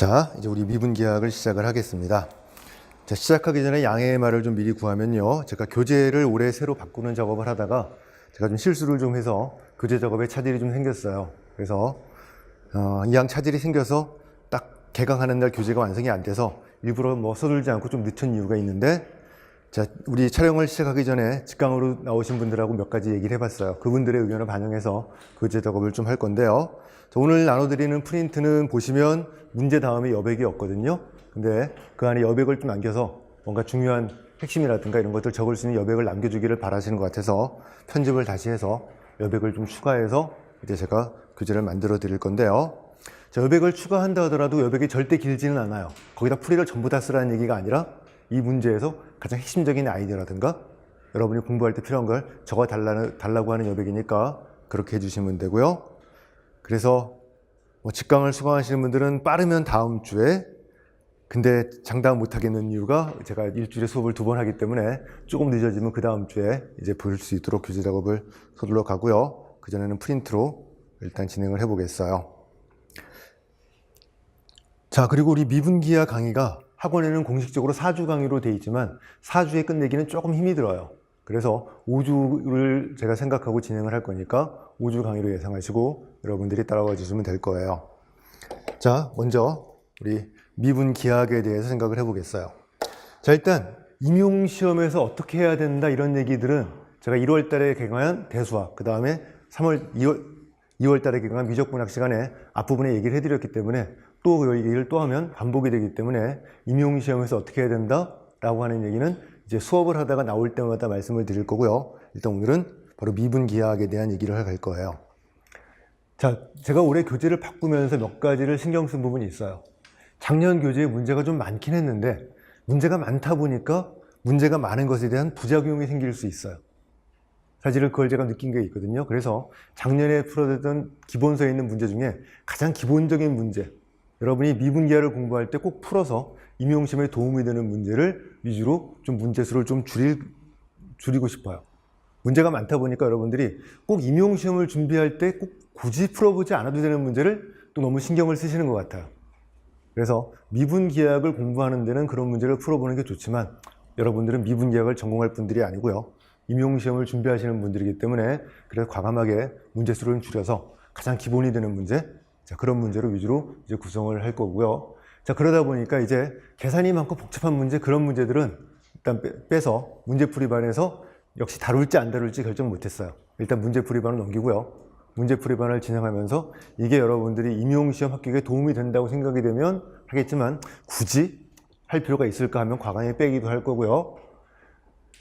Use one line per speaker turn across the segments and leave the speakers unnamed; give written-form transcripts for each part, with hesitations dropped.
자, 이제 우리 미분기하학을 시작을 하겠습니다. 자, 시작하기 전에 양해의 말을 좀 미리 구하면요. 제가 교재를 올해 새로 바꾸는 작업을 하다가 제가 좀 실수를 좀 해서 교재 작업에 차질이 좀 생겼어요. 그래서 이 양 차질이 생겨서 딱 개강하는 날 교재가 완성이 안 돼서 일부러 서둘지 않고 좀 늦춘 이유가 있는데, 자, 우리 촬영을 시작하기 전에 직강으로 나오신 분들하고 몇 가지 얘기를 해봤어요. 그분들의 의견을 반영해서 교재 작업을 좀 할 건데요. 자, 오늘 나눠드리는 프린트는 보시면 문제 다음에 여백이 없거든요. 근데 그 안에 여백을 좀 남겨서 뭔가 중요한 핵심이라든가 이런 것들 적을 수 있는 여백을 남겨주기를 바라시는 것 같아서 편집을 다시 해서 여백을 좀 추가해서 이제 제가 교재를 만들어 드릴 건데요. 자, 여백을 추가한다 하더라도 여백이 절대 길지는 않아요. 거기다 풀이를 전부 다 쓰라는 얘기가 아니라 이 문제에서 가장 핵심적인 아이디어라든가 여러분이 공부할 때 필요한 걸 적어 달라고 하는 여백이니까 그렇게 해주시면 되고요. 그래서 직강을 수강하시는 분들은 빠르면 다음 주에, 근데 장담 못 하겠는 이유가 제가 일주일에 수업을 2번 하기 때문에 조금 늦어지면 그 다음 주에 이제 볼 수 있도록 교재 작업을 서둘러 가고요. 그전에는 프린트로 일단 진행을 해보겠어요. 자, 그리고 우리 미분기하 강의가 학원에는 공식적으로 4주 강의로 되어 있지만 4주에 끝내기는 조금 힘이 들어요. 그래서 5주를 제가 생각하고 진행을 할 거니까 5주 강의로 예상하시고 여러분들이 따라와 주시면 될 거예요. 자, 먼저 우리 미분기하학에 대해서 생각을 해보겠어요. 자, 일단 임용시험에서 어떻게 해야 된다 이런 얘기들은 제가 1월 달에 개강한 대수학, 그 다음에 2월 달에 개강한 미적분학 시간에 앞부분에 얘기를 해드렸기 때문에 또 그 얘기를 또 하면 반복이 되기 때문에 임용시험에서 어떻게 해야 된다 라고 하는 얘기는 이제 수업을 하다가 나올 때마다 말씀을 드릴 거고요. 일단 오늘은 바로 미분기하학에 대한 얘기를 할 거예요. 자, 제가 올해 교재를 바꾸면서 몇 가지를 신경 쓴 부분이 있어요. 작년 교재에 문제가 좀 많긴 했는데 문제가 많다 보니까 문제가 많은 것에 대한 부작용이 생길 수 있어요. 사실은 그걸 제가 느낀 게 있거든요. 그래서 작년에 풀어냈던 기본서에 있는 문제 중에 가장 기본적인 문제, 여러분이 미분기하를 공부할 때 꼭 풀어서 임용시험에 도움이 되는 문제를 위주로 좀 문제수를 좀 줄이고 싶어요. 문제가 많다 보니까 여러분들이 꼭 임용시험을 준비할 때 꼭 굳이 풀어보지 않아도 되는 문제를 또 너무 신경을 쓰시는 것 같아요. 그래서 미분기하학을 공부하는 데는 그런 문제를 풀어보는 게 좋지만 여러분들은 미분기하학을 전공할 분들이 아니고요. 임용시험을 준비하시는 분들이기 때문에 그래서 과감하게 문제수를 줄여서 가장 기본이 되는 문제, 자, 그런 문제로 위주로 이제 구성을 할 거고요. 자, 그러다 보니까 이제 계산이 많고 복잡한 문제, 그런 문제들은 일단 빼서 문제풀이반에서 역시 다룰지 안 다룰지 결정 못했어요. 일단 문제풀이반을 넘기고요. 문제풀이반을 진행하면서 이게 여러분들이 임용시험 합격에 도움이 된다고 생각이 되면 하겠지만 굳이 할 필요가 있을까 하면 과감히 빼기도 할 거고요.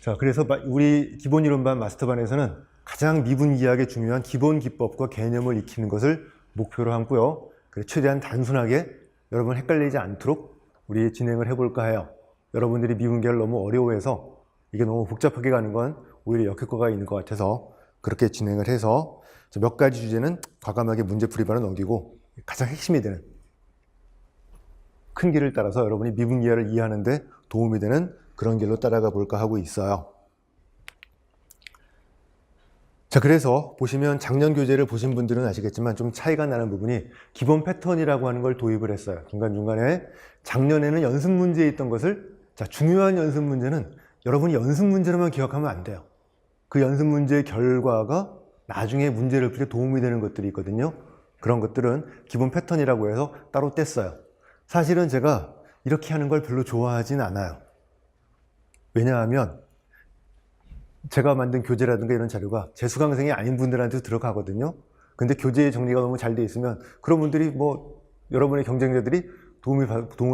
자, 그래서 우리 기본이론반 마스터반에서는 가장 미분기하학에 중요한 기본 기법과 개념을 익히는 것을 목표로 하고요. 그래서 최대한 단순하게 여러분 헷갈리지 않도록 우리 진행을 해볼까 해요. 여러분들이 미분기하학을 너무 어려워해서 이게 너무 복잡하게 가는 건 오히려 역효과가 있는 것 같아서 그렇게 진행을 해서 몇 가지 주제는 과감하게 문제풀이반을 넘기고 가장 핵심이 되는 큰 길을 따라서 여러분이 미분기하학을 이해하는 데 도움이 되는 그런 길로 따라가 볼까 하고 있어요. 자, 그래서 보시면 작년 교재를 보신 분들은 아시겠지만 좀 차이가 나는 부분이 기본 패턴이라고 하는 걸 도입을 했어요. 중간중간에 작년에는 연습 문제에 있던 것을, 자, 중요한 연습 문제는 여러분이 연습 문제로만 기억하면 안 돼요. 그 연습 문제의 결과가 나중에 문제를 풀 때 도움이 되는 것들이 있거든요. 그런 것들은 기본 패턴이라고 해서 따로 뗐어요. 사실은 제가 이렇게 하는 걸 별로 좋아하진 않아요. 왜냐하면 제가 만든 교재라든가 이런 자료가 재수강생이 아닌 분들한테도 들어가거든요. 근데 교재의 정리가 너무 잘 돼 있으면 그런 분들이 여러분의 경쟁자들이 도움을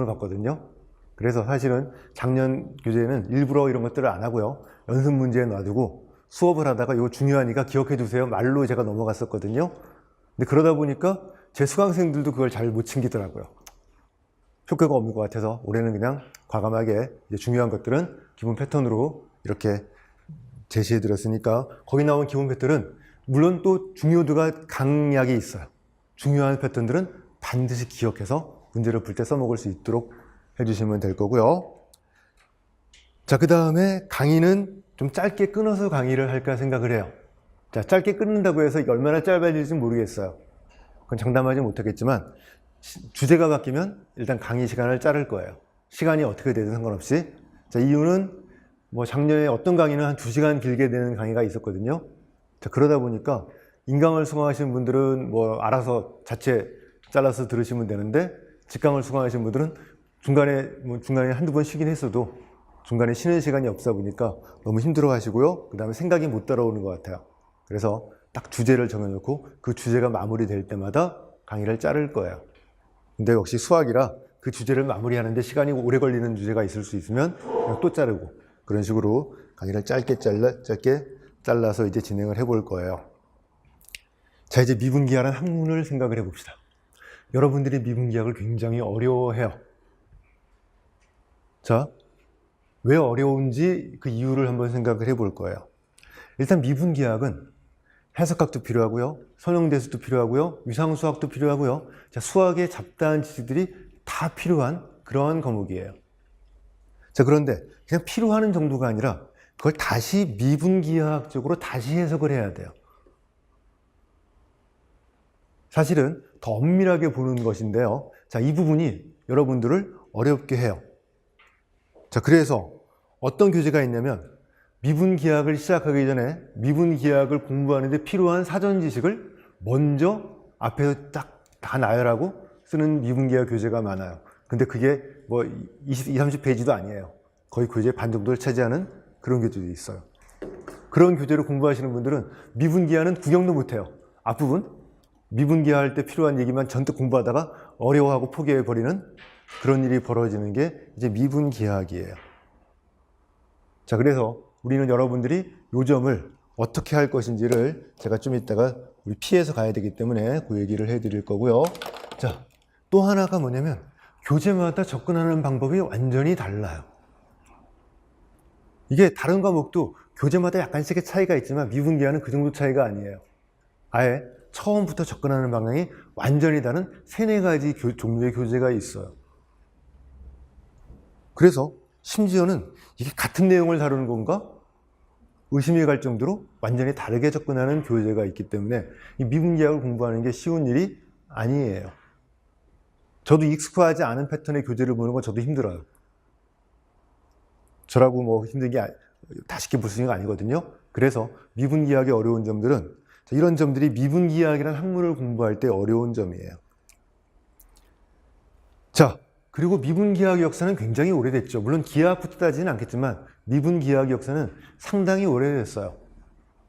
받거든요. 그래서 사실은 작년 교재에는 일부러 이런 것들을 안 하고요. 연습 문제에 놔두고 수업을 하다가 이거 중요하니까 기억해 두세요 말로 제가 넘어갔었거든요. 근데 그러다 보니까 제 수강생들도 그걸 잘 못 챙기더라고요. 효과가 없는 것 같아서 올해는 그냥 과감하게 이제 중요한 것들은 기본 패턴으로 이렇게 제시해 드렸으니까 거기 나온 기본 패턴은 물론 또 중요도가 강약이 있어요. 중요한 패턴들은 반드시 기억해서 문제를 풀 때 써먹을 수 있도록 해주시면 될 거고요. 자, 그 다음에 강의는 좀 짧게 끊어서 강의를 할까 생각을 해요. 자, 짧게 끊는다고 해서 이게 얼마나 짧아질지 모르겠어요. 그건 장담하지 못하겠지만 주제가 바뀌면 일단 강의 시간을 자를 거예요. 시간이 어떻게 되든 상관없이. 자, 이유는 뭐 작년에 어떤 강의는 한 2시간 길게 되는 강의가 있었거든요. 자, 그러다 보니까 인강을 수강하시는 분들은 뭐 알아서 자체 잘라서 들으시면 되는데, 직강을 수강하시는 분들은 중간에 한두 번 쉬긴 했어도 중간에 쉬는 시간이 없다 보니까 너무 힘들어 하시고요. 그 다음에 생각이 못 따라오는 것 같아요. 그래서 딱 주제를 정해놓고 그 주제가 마무리될 때마다 강의를 자를 거예요. 근데 역시 수학이라 그 주제를 마무리하는데 시간이 오래 걸리는 주제가 있을 수 있으면 그냥 또 자르고, 그런 식으로 강의를 짧게 잘라서 이제 진행을 해볼 거예요. 자, 이제 미분기하라는 학문을 생각을 해봅시다. 여러분들이 미분기하를 굉장히 어려워해요. 자, 왜 어려운지 그 이유를 한번 생각을 해볼 거예요. 일단 미분기하학은 해석학도 필요하고요, 선형대수도 필요하고요, 위상수학도 필요하고요. 자, 수학의 잡다한 지식들이 다 필요한 그러한 과목이에요. 자, 그런데 그냥 필요한 정도가 아니라 그걸 다시 미분기하학적으로 다시 해석을 해야 돼요. 사실은 더 엄밀하게 보는 것인데요. 자, 이 부분이 여러분들을 어렵게 해요. 자, 그래서 어떤 교재가 있냐면, 미분기하학을 시작하기 전에 미분기하학을 공부하는데 필요한 사전 지식을 먼저 앞에서 딱 다 나열하고 쓰는 미분기하학 교재가 많아요. 근데 그게 뭐 20, 30페이지도 아니에요. 거의 교재의 반 정도를 차지하는 그런 교재도 있어요. 그런 교재를 공부하시는 분들은 미분기하는 구경도 못해요. 앞부분 미분기하 할 때 필요한 얘기만 전득 공부하다가 어려워하고 포기해버리는 그런 일이 벌어지는 게 이제 미분기하학이에요. 자, 그래서 우리는 여러분들이 요 점을 어떻게 할 것인지를 제가 좀 이따가 우리 피해서 가야 되기 때문에 그 얘기를 해드릴 거고요. 자, 또 하나가 뭐냐면 교재마다 접근하는 방법이 완전히 달라요. 이게 다른 과목도 교재마다 약간씩의 차이가 있지만 미분기하는 그 정도 차이가 아니에요. 아예 처음부터 접근하는 방향이 완전히 다른 3-4가지 종류의 교재가 있어요. 그래서 심지어는 이게 같은 내용을 다루는 건가? 의심이 갈 정도로 완전히 다르게 접근하는 교재가 있기 때문에 이 미분기하학을 공부하는 게 쉬운 일이 아니에요. 저도 익숙하지 않은 패턴의 교재를 보는 건 저도 힘들어요. 저라고 뭐 힘든 게 다 쉽게 볼 수 있는 거 아니거든요. 그래서 미분기하학의 어려운 점들은 이런 점들이 미분기하학이라는 학문을 공부할 때 어려운 점이에요. 자, 그리고 미분기하학 역사는 굉장히 오래됐죠. 물론 기하학부터 따지는 않겠지만 미분기하학 역사는 상당히 오래됐어요.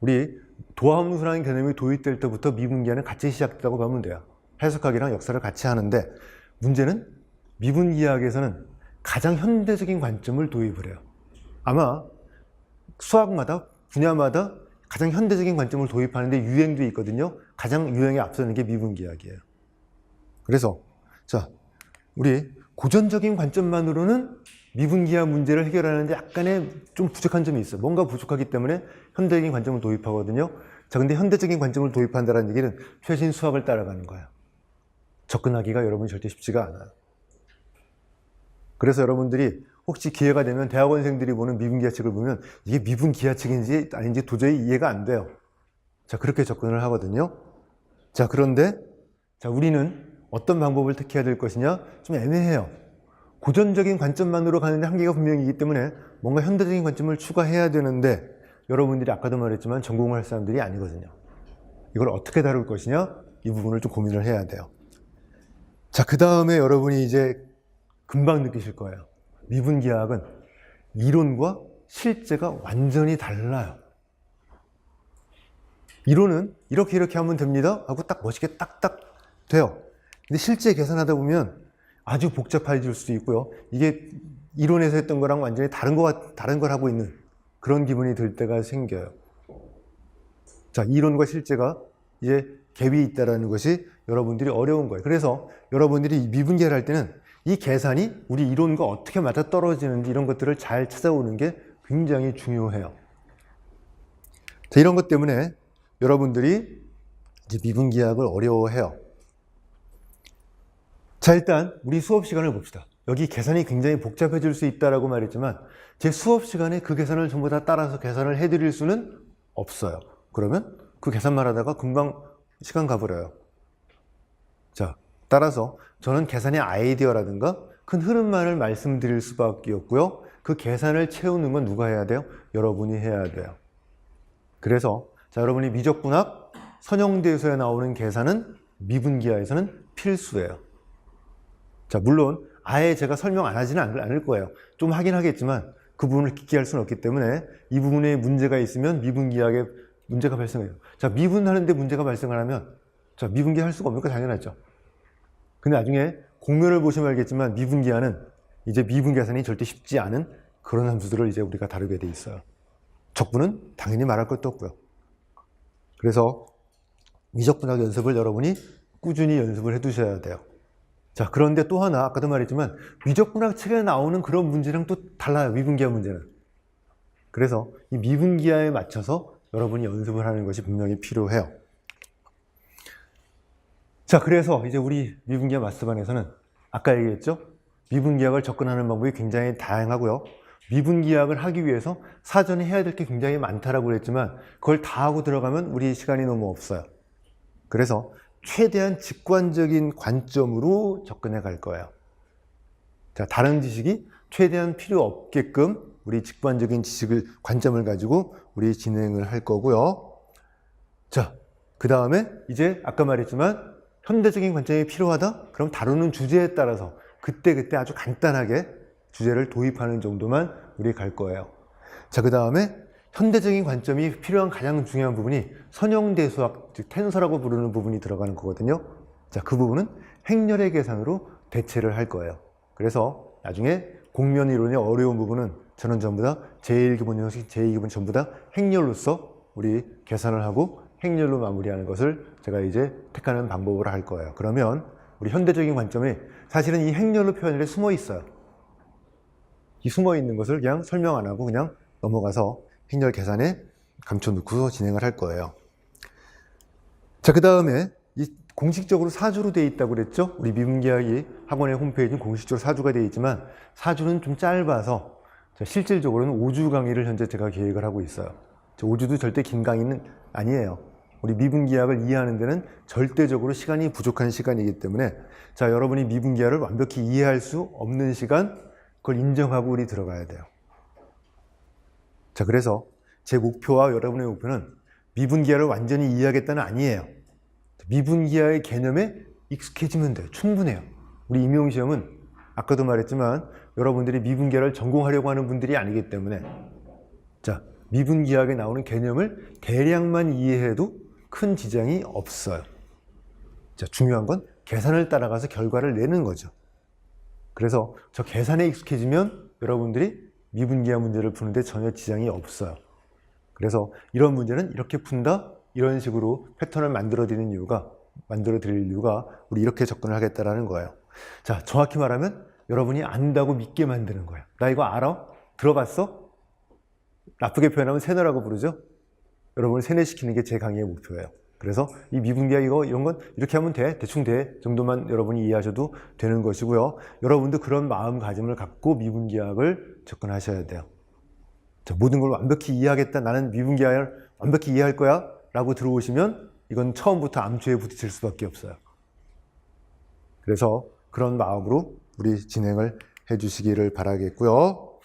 우리 도함수라는 개념이 도입될 때부터 미분기하는 같이 시작됐다고 보면 돼요. 해석학이랑 역사를 같이 하는데, 문제는 미분기하학에서는 가장 현대적인 관점을 도입을 해요. 아마 수학마다 분야마다 가장 현대적인 관점을 도입하는데 유행도 있거든요. 가장 유행에 앞서는 게 미분기하학이에요. 그래서 자, 우리 고전적인 관점만으로는 미분기하학 문제를 해결하는데 약간의 좀 부족한 점이 있어요. 뭔가 부족하기 때문에 현대적인 관점을 도입하거든요. 자, 근데 현대적인 관점을 도입한다는 얘기는 최신 수학을 따라가는 거예요. 접근하기가 여러분이 절대 쉽지가 않아요. 그래서 여러분들이 혹시 기회가 되면 대학원생들이 보는 미분기하 책을 보면 이게 미분기하 책인지 아닌지 도저히 이해가 안 돼요. 자, 그렇게 접근을 하거든요. 자, 그런데 자, 우리는 어떤 방법을 택해야 될 것이냐? 좀 애매해요. 고전적인 관점만으로 가는데 한계가 분명히 있기 때문에 뭔가 현대적인 관점을 추가해야 되는데, 여러분들이 아까도 말했지만 전공을 할 사람들이 아니거든요. 이걸 어떻게 다룰 것이냐? 이 부분을 좀 고민을 해야 돼요. 자, 그 다음에 여러분이 이제 금방 느끼실 거예요. 미분기하학은 이론과 실제가 완전히 달라요. 이론은 이렇게 하면 됩니다 하고 딱 멋있게 딱딱 돼요. 근데 실제 계산하다 보면 아주 복잡해질 수도 있고요. 이게 이론에서 했던 거랑 완전히 다른 걸 하고 있는 그런 기분이 들 때가 생겨요. 자, 이론과 실제가 이제 갭이 있다는 것이 여러분들이 어려운 거예요. 그래서 여러분들이 미분기를 할 때는 이 계산이 우리 이론과 어떻게 맞아떨어지는지 이런 것들을 잘 찾아오는 게 굉장히 중요해요. 자, 이런 것 때문에 여러분들이 이제 미분기하학을 어려워해요. 자, 일단 우리 수업 시간을 봅시다. 여기 계산이 굉장히 복잡해질 수 있다고 말했지만 제 수업 시간에 그 계산을 전부 다 따라서 계산을 해드릴 수는 없어요. 그러면 그 계산만 하다가 금방 시간 가버려요. 자, 따라서 저는 계산의 아이디어라든가 큰 흐름만을 말씀드릴 수밖에 없고요. 그 계산을 채우는 건 누가 해야 돼요? 여러분이 해야 돼요. 그래서 자, 여러분이 미적분학 선형대소에 나오는 계산은 미분기하에서는 필수예요. 자, 물론 아예 제가 설명 안 하지는 않을 거예요. 좀 하긴 하겠지만 그 부분을 깊게 할 수는 없기 때문에 이 부분에 문제가 있으면 미분기하게 문제가 발생해요. 자, 미분하는데 문제가 발생을 하면 자, 미분기 할 수가 없는 거 당연하죠. 근데 나중에 공면을 보시면 알겠지만 미분기하는 이제 미분 계산이 절대 쉽지 않은 그런 함수들을 이제 우리가 다루게 돼 있어요. 적분은 당연히 말할 것도 없고요. 그래서 미적분학 연습을 여러분이 꾸준히 연습을 해 두셔야 돼요. 자, 그런데 또 하나 아까도 말했지만 미적분학 책에 나오는 그런 문제랑 또 달라요. 미분기하 문제는. 그래서 이 미분기하에 맞춰서 여러분이 연습을 하는 것이 분명히 필요해요. 자, 그래서 이제 우리 미분기하 마스터반에서는 아까 얘기했죠? 미분기학을 접근하는 방법이 굉장히 다양하고요. 미분기학을 하기 위해서 사전에 해야 될 게 굉장히 많다라고 그랬지만 그걸 다 하고 들어가면 우리 시간이 너무 없어요. 그래서 최대한 직관적인 관점으로 접근해 갈 거예요. 자, 다른 지식이 최대한 필요 없게끔 우리 직관적인 관점을 가지고 우리 진행을 할 거고요. 자, 그 다음에 이제 아까 말했지만 현대적인 관점이 필요하다? 그럼 다루는 주제에 따라서 그때그때 아주 간단하게 주제를 도입하는 정도만 우리 갈 거예요. 자, 그 다음에 현대적인 관점이 필요한 가장 중요한 부분이 선형대수학, 즉 텐서라고 부르는 부분이 들어가는 거거든요. 자, 그 부분은 행렬의 계산으로 대체를 할 거예요. 그래서 나중에 공면 이론의 어려운 부분은 저는 전부 다 제1기본 형식, 제2기본 전부 다 행렬로서 우리 계산을 하고 행렬로 마무리하는 것을 제가 이제 택하는 방법으로 할 거예요. 그러면 우리 현대적인 관점이 사실은 이 행렬로 표현에 숨어 있어요. 이 숨어 있는 것을 그냥 설명 안 하고 그냥 넘어가서 행렬 계산에 감춰놓고 진행을 할 거예요. 자, 그 다음에 이 공식적으로 4주로 되어 있다고 그랬죠? 우리 미분기학이 학원의 홈페이지는 공식적으로 4주가 되어 있지만 4주는 좀 짧아서 실질적으로는 5주 강의를 현재 제가 계획을 하고 있어요. 5주도 절대 긴 강의는 아니에요. 우리 미분기학을 이해하는 데는 절대적으로 시간이 부족한 시간이기 때문에 자, 여러분이 미분기학을 완벽히 이해할 수 없는 시간 그걸 인정하고 우리 들어가야 돼요. 자, 그래서 제 목표와 여러분의 목표는 미분기하를 완전히 이해하겠다는 아니에요. 미분기하의 개념에 익숙해지면 돼요. 충분해요. 우리 임용시험은 아까도 말했지만 여러분들이 미분기하를 전공하려고 하는 분들이 아니기 때문에 자, 미분기하에 나오는 개념을 대략만 이해해도 큰 지장이 없어요. 자, 중요한 건 계산을 따라가서 결과를 내는 거죠. 그래서 저 계산에 익숙해지면 여러분들이 미분기하 문제를 푸는데 전혀 지장이 없어요. 그래서 이런 문제는 이렇게 푼다? 이런 식으로 패턴을 만들어 드릴 이유가 우리 이렇게 접근을 하겠다라는 거예요. 자, 정확히 말하면 여러분이 안다고 믿게 만드는 거예요. 나 이거 알아? 들어봤어? 나쁘게 표현하면 세뇌라고 부르죠? 여러분을 세뇌시키는 게 제 강의의 목표예요. 그래서 이 미분기학 이런 건 이렇게 하면 돼, 대충 돼 정도만 여러분이 이해하셔도 되는 것이고요. 여러분도 그런 마음가짐을 갖고 미분기학을 접근하셔야 돼요. 자, 모든 걸 완벽히 이해하겠다, 나는 미분기학을 완벽히 이해할 거야 라고 들어오시면 이건 처음부터 암초에 부딪힐 수밖에 없어요. 그래서 그런 마음으로 우리 진행을 해 주시기를 바라겠고요.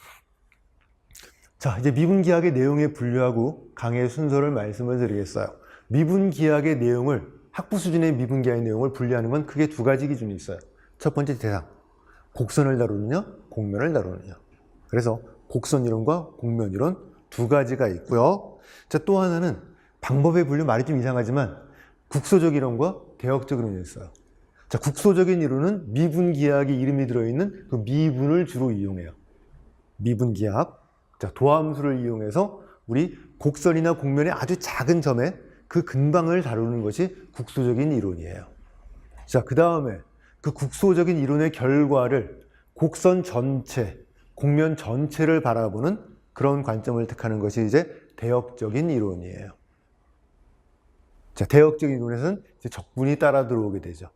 자, 이제 미분기학의 내용에 분류하고 강의 순서를 말씀을 드리겠어요. 미분기학의 내용을, 학부 수준의 미분기학의 내용을 분류하는 건 크게 두 가지 기준이 있어요. 첫 번째 대상, 곡선을 다루느냐, 곡면을 다루느냐. 그래서 곡선 이론과 곡면 이론 두 가지가 있고요. 자, 또 하나는 방법의 분류, 말이 좀 이상하지만 국소적 이론과 대역적 이론이 있어요. 자, 국소적인 이론은 미분기학의 이름이 들어있는 그 미분을 주로 이용해요. 미분기학. 자, 도함수를 이용해서 우리 곡선이나 곡면의 아주 작은 점에 그 근방을 다루는 것이 국소적인 이론이에요. 자, 그 다음에 그 국소적인 이론의 결과를 곡선 전체, 곡면 전체를 바라보는 그런 관점을 택하는 것이 이제 대역적인 이론이에요. 자, 대역적인 이론에서는 이제 적분이 따라 들어오게 되죠.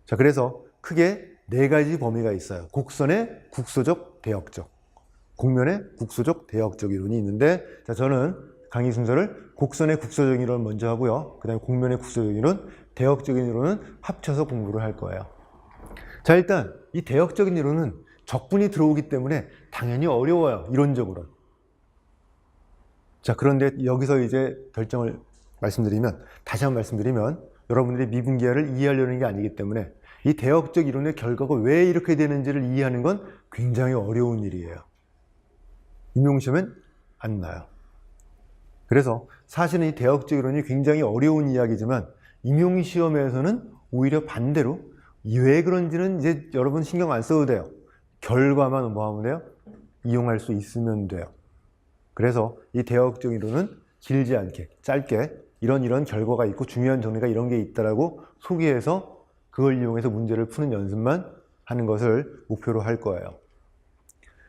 자, 그래서 크게 네 가지 범위가 있어요. 곡선의 국소적, 대역적, 곡면의 국소적, 대역적 이론이 있는데, 자, 저는 강의 순서를 곡선의 국소적 이론 먼저 하고요. 그 다음에 곡면의 국소적 이론, 대역적인 이론은 합쳐서 공부를 할 거예요. 자, 일단 이 대역적인 이론은 적분이 들어오기 때문에 당연히 어려워요. 이론적으로. 자, 그런데 여기서 이제 결정을 말씀드리면, 다시 한번 말씀드리면, 여러분들이 미분기하를 이해하려는 게 아니기 때문에 이 대역적 이론의 결과가 왜 이렇게 되는지를 이해하는 건 굉장히 어려운 일이에요. 임용시험엔 안 나요. 그래서 사실은 이 대역적 이론이 굉장히 어려운 이야기지만 임용시험에서는 오히려 반대로 왜 그런지는 이제 여러분 신경 안 써도 돼요. 결과만 뭐 하면 돼요? 이용할 수 있으면 돼요. 그래서 이 대역적 이론은 길지 않게 짧게 이런 결과가 있고 중요한 정리가 이런 게 있다라고 소개해서 그걸 이용해서 문제를 푸는 연습만 하는 것을 목표로 할 거예요.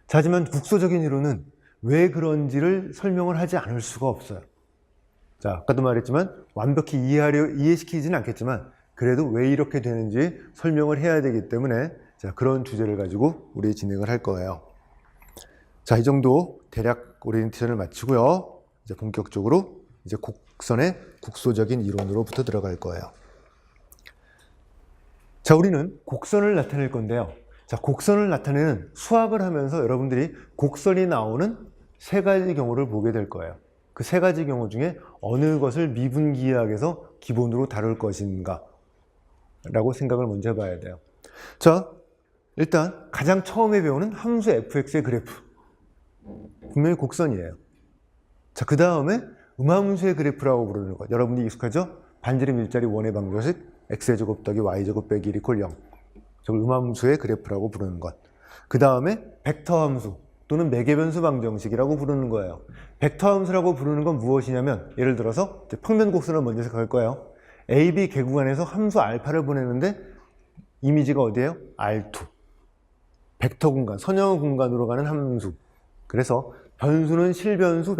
자, 하지만 국소적인 이론은 왜 그런지를 설명을 하지 않을 수가 없어요. 자, 아까도 말했지만 완벽히 이해시키지는 않겠지만 그래도 왜 이렇게 되는지 설명을 해야 되기 때문에 자, 그런 주제를 가지고 우리 진행을 할 거예요. 자, 이 정도 대략 오리엔테이션을 마치고요. 이제 본격적으로 이제 곡선의 국소적인 이론으로부터 들어갈 거예요. 자, 우리는 곡선을 나타낼 건데요. 자, 곡선을 나타내는 수학을 하면서 여러분들이 곡선이 나오는 세 가지 경우를 보게 될 거예요. 그 세 가지 경우 중에 어느 것을 미분기하학에서 기본으로 다룰 것인가 라고 생각을 먼저 해봐야 돼요. 자, 일단 가장 처음에 배우는 함수 fx의 그래프. 분명히 곡선이에요. 자, 그 다음에 음함수의 그래프라고 부르는 것. 여러분들이 익숙하죠? 반지름 일자리 원의 방정식 x제곱 더하기 y제곱 빼기 1 이퀄 0. 저걸 음함수의 그래프라고 부르는 것. 그 다음에 벡터 함수 또는 매개변수 방정식이라고 부르는 거예요. 벡터 함수라고 부르는 건 무엇이냐면 예를 들어서 평면 곡선을 먼저 생각할 거예요. AB 개구간에서 함수 알파를 보내는데 이미지가 어디예요? R2. 벡터 공간, 선형 공간으로 가는 함수. 그래서 변수는 실변수,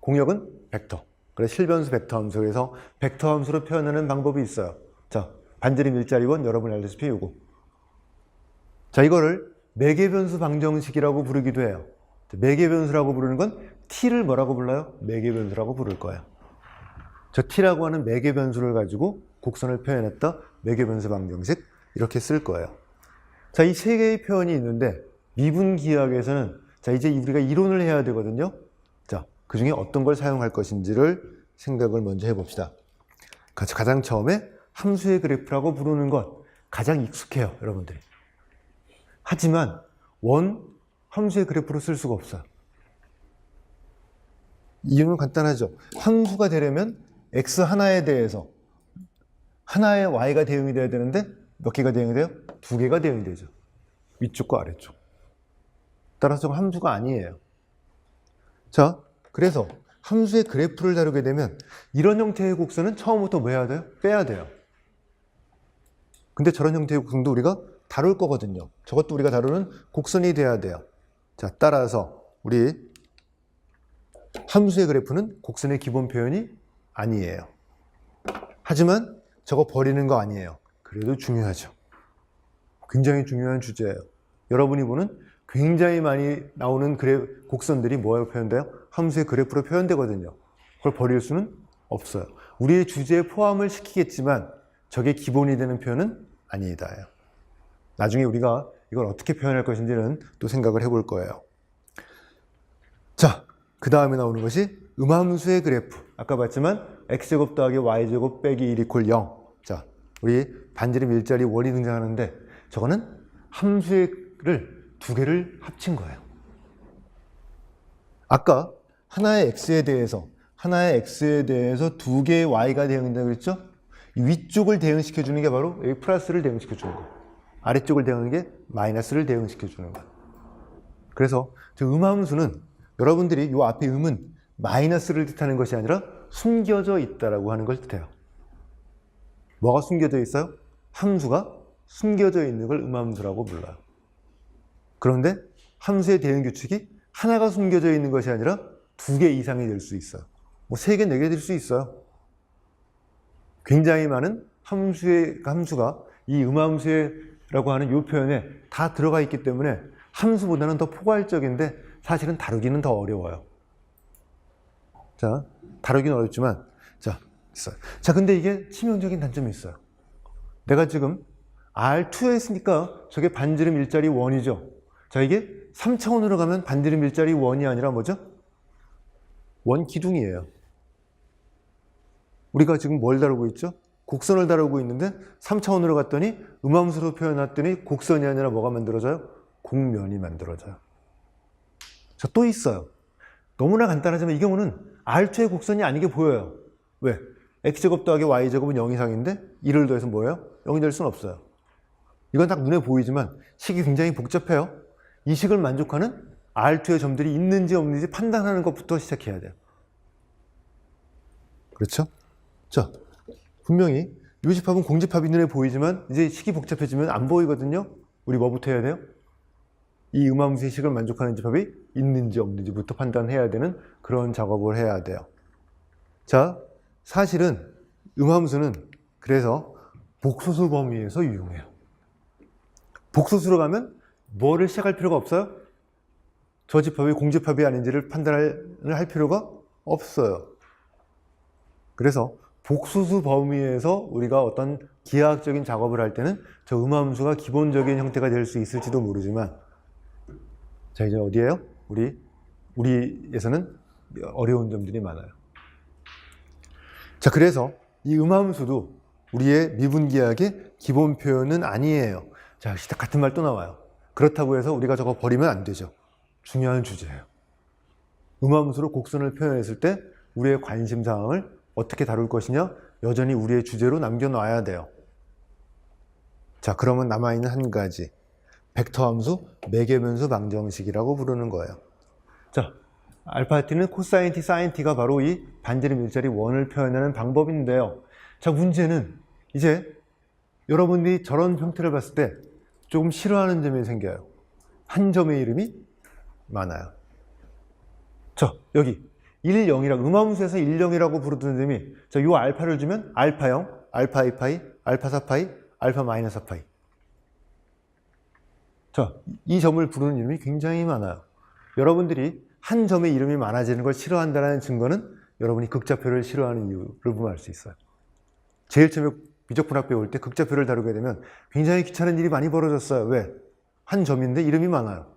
공역은 벡터. 그래서 실변수 벡터 함수. 그래서 벡터 함수로 표현하는 방법이 있어요. 자, 반지름 일자리원 여러분이 알다시피 요거. 자, 이거를 매개변수 방정식이라고 부르기도 해요. 매개변수라고 부르는 건 t를 뭐라고 불러요? 매개변수라고 부를 거예요. 저 t라고 하는 매개변수를 가지고 곡선을 표현했다. 매개변수 방정식 이렇게 쓸 거예요. 자, 이 세 개의 표현이 있는데 미분기하학에서는 자, 이제 우리가 이론을 해야 되거든요. 자, 그 중에 어떤 걸 사용할 것인지를 생각을 먼저 해봅시다. 가장 처음에 함수의 그래프라고 부르는 것 가장 익숙해요, 여러분들이. 하지만 함수의 그래프로 쓸 수가 없어요. 이유는 간단하죠. 함수가 되려면 x 하나에 대해서 하나의 y가 대응이 돼야 되는데 몇 개가 대응이 돼요? 두 개가 대응이 되죠. 위쪽과 아래쪽. 따라서 함수가 아니에요. 자, 그래서 함수의 그래프를 다루게 되면 이런 형태의 곡선은 처음부터 뭐 해야 돼요? 빼야 돼요. 근데 저런 형태의 곡선도 우리가 다룰 거거든요. 저것도 우리가 다루는 곡선이 돼야 돼요. 자, 따라서 우리 함수의 그래프는 곡선의 기본 표현이 아니에요. 하지만 저거 버리는 거 아니에요. 그래도 중요하죠. 굉장히 중요한 주제예요. 여러분이 보는 굉장히 많이 나오는 곡선들이 뭐라고 표현돼요? 함수의 그래프로 표현되거든요. 그걸 버릴 수는 없어요. 우리의 주제에 포함을 시키겠지만 저게 기본이 되는 표현은 아니다. 나중에 우리가 이걸 어떻게 표현할 것인지는 또 생각을 해볼 거예요. 자, 그 다음에 나오는 것이 음함수의 그래프. 아까 봤지만 x제곱 더하기 y제곱 빼기 1 이퀄 0. 자, 우리 반지름 일자리 원이 등장하는데 저거는 함수를 두 개를 합친 거예요. 아까 하나의 x에 대해서 두 개의 y가 대응된다고 그랬죠? 위쪽을 대응시켜 주는 게 바로 여기 플러스를 대응시켜 주는 거. 아래쪽을 대응하는 게 마이너스를 대응시켜 주는 거. 그래서 저 음함수는 여러분들이 이 앞에 음은 마이너스를 뜻하는 것이 아니라 숨겨져 있다라고 하는 걸 뜻해요. 뭐가 숨겨져 있어요? 함수가 숨겨져 있는 걸 음함수라고 불러요. 그런데 함수의 대응 규칙이 하나가 숨겨져 있는 것이 아니라 두 개 이상이 될 수 있어요. 뭐 3개, 4개 될 수 있어요. 굉장히 많은 함수가 이 음함수라고 하는 이 표현에 다 들어가 있기 때문에 함수보다는 더 포괄적인데 사실은 다루기는 더 어려워요. 자, 다루기는 어렵지만 자, 있어요. 자, 근데 이게 치명적인 단점이 있어요. 내가 지금 R2에 했으니까 저게 반지름 일자리 원이죠. 자, 이게 3차원으로 가면 반지름 일자리 원이 아니라 뭐죠? 원 기둥이에요. 우리가 지금 뭘 다루고 있죠? 곡선을 다루고 있는데 3차원으로 갔더니 음함수로 표현했더니 곡선이 아니라 뭐가 만들어져요? 곡면이 만들어져요. 자, 또 있어요. 너무나 간단하지만 이 경우는 R2의 곡선이 아니게 보여요. 왜? X제곱 더하기 Y제곱은 0 이상인데 1을 더해서 뭐예요? 0이 될 수는 없어요. 이건 딱 눈에 보이지만 식이 굉장히 복잡해요. 이 식을 만족하는 R2의 점들이 있는지 없는지 판단하는 것부터 시작해야 돼요. 그렇죠? 자, 분명히 요집합은 공집합이 눈에 보이지만 이제 식이 복잡해지면 안 보이거든요. 우리 뭐부터 해야 돼요? 이 음함수의 식을 만족하는 집합이 있는지 없는지부터 판단해야 되는 그런 작업을 해야 돼요. 자, 사실은 음함수는 그래서 복소수 범위에서 유용해요. 복소수로 가면 뭐를 시작할 필요가 없어요? 저 집합이 공집합이 아닌지를 판단을 할 필요가 없어요. 그래서 복소수 범위에서 우리가 어떤 기하학적인 작업을 할 때는 저 음함수가 기본적인 형태가 될 수 있을지도 모르지만, 자, 이제 어디예요? 우리에서는 어려운 점들이 많아요. 자, 그래서 이 음함수도 우리의 미분기하학의 기본 표현은 아니에요. 자, 같은 말 또 나와요. 그렇다고 해서 우리가 저거 버리면 안 되죠. 중요한 주제예요. 음함수로 곡선을 표현했을 때 우리의 관심 사항을 어떻게 다룰 것이냐, 여전히 우리의 주제로 남겨놔야 돼요. 자, 그러면 남아있는 한 가지, 벡터 함수 매개변수 방정식이라고 부르는 거예요. 자, 알파 t는 코사인 t, 사인 t가 바로 이 반지름 일자리 원을 표현하는 방법인데요. 자, 문제는 이제 여러분들이 저런 형태를 봤을 때 조금 싫어하는 점이 생겨요. 한 점의 이름이 많아요. 자, 여기 1, 0이라고, 음함수에서 1, 0이라고 부르던 점이, 자, 요 알파를 주면 알파 0, 알파 2파이, 알파 4파이, 알파 마이너스 4파이. 자, 이 점을 부르는 이름이 굉장히 많아요. 여러분들이 한 점의 이름이 많아지는 걸 싫어한다는 증거는 여러분이 극좌표를 싫어하는 이유를 보면 알 수 있어요. 제일 처음에 미적분학 배울 때 극좌표를 다루게 되면 굉장히 귀찮은 일이 많이 벌어졌어요. 왜? 한 점인데 이름이 많아요.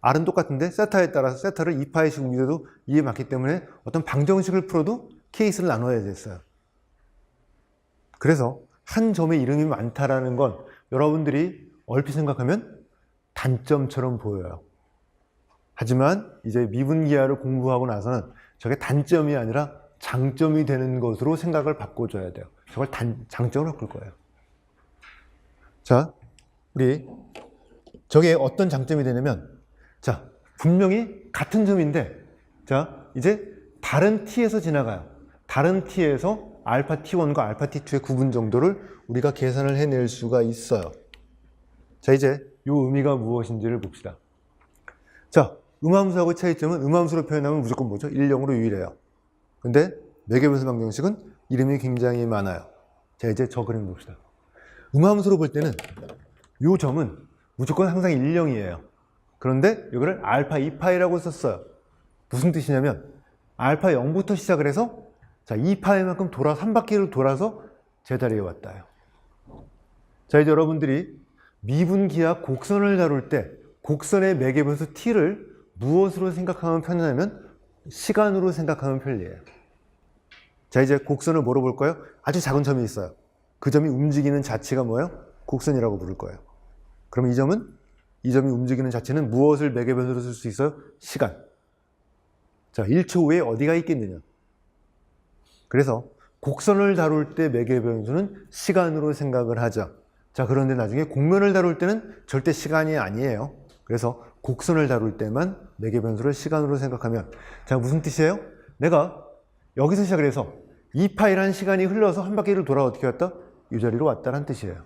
R은 똑같은데 세타에 따라서 세타를 2파이씩 옮겨도 이에 맞기 때문에 어떤 방정식을 풀어도 케이스를 나눠야 됐어요. 그래서 한 점의 이름이 많다라는 건 여러분들이 얼핏 생각하면 단점처럼 보여요. 하지만 이제 미분기하를 공부하고 나서는 저게 단점이 아니라 장점이 되는 것으로 생각을 바꿔줘야 돼요. 저걸 장점으로 바꿀 거예요. 자, 우리 저게 어떤 장점이 되냐면, 자, 분명히 같은 점인데, 자, 이제 다른 t에서 지나가요. 다른 t에서 알파 t1과 알파 t2의 구분 정도를 우리가 계산을 해낼 수가 있어요. 자, 이제 이 의미가 무엇인지를 봅시다. 자, 음함수하고의 차이점은 음함수로 표현하면 무조건 뭐죠? 1, 0으로 유일해요. 근데 매개변수 방정식은 이름이 굉장히 많아요. 자, 이제 저 그림 봅시다. 음함수로 볼 때는 이 점은 무조건 항상 1, 0이에요. 그런데 이거를 알파 2파이라고 썼어요. 무슨 뜻이냐면 알파 0부터 시작을 해서, 자, 2파이만큼 돌아서 한 바퀴를 돌아서 제자리에 왔다요. 자, 이제 여러분들이 미분기하 곡선을 다룰 때 곡선의 매개변수 t를 무엇으로 생각하면 편하냐면 시간으로 생각하면 편리해요. 자, 이제 곡선을 뭐로 볼까요? 아주 작은 점이 있어요. 그 점이 움직이는 자체가 뭐예요? 곡선이라고 부를 거예요. 그럼 이 점이 움직이는 자체는 무엇을 매개변수로 쓸 수 있어요? 시간. 자, 1초 후에 어디가 있겠느냐. 그래서 곡선을 다룰 때 매개변수는 시간으로 생각을 하자. 자, 그런데 나중에 곡면을 다룰 때는 절대 시간이 아니에요. 그래서 곡선을 다룰 때만 매개변수를 시간으로 생각하면, 자, 무슨 뜻이에요? 내가 여기서 시작을 해서 2파이라는 시간이 흘러서 한 바퀴를 돌아 어떻게 왔다? 이 자리로 왔다는 뜻이에요.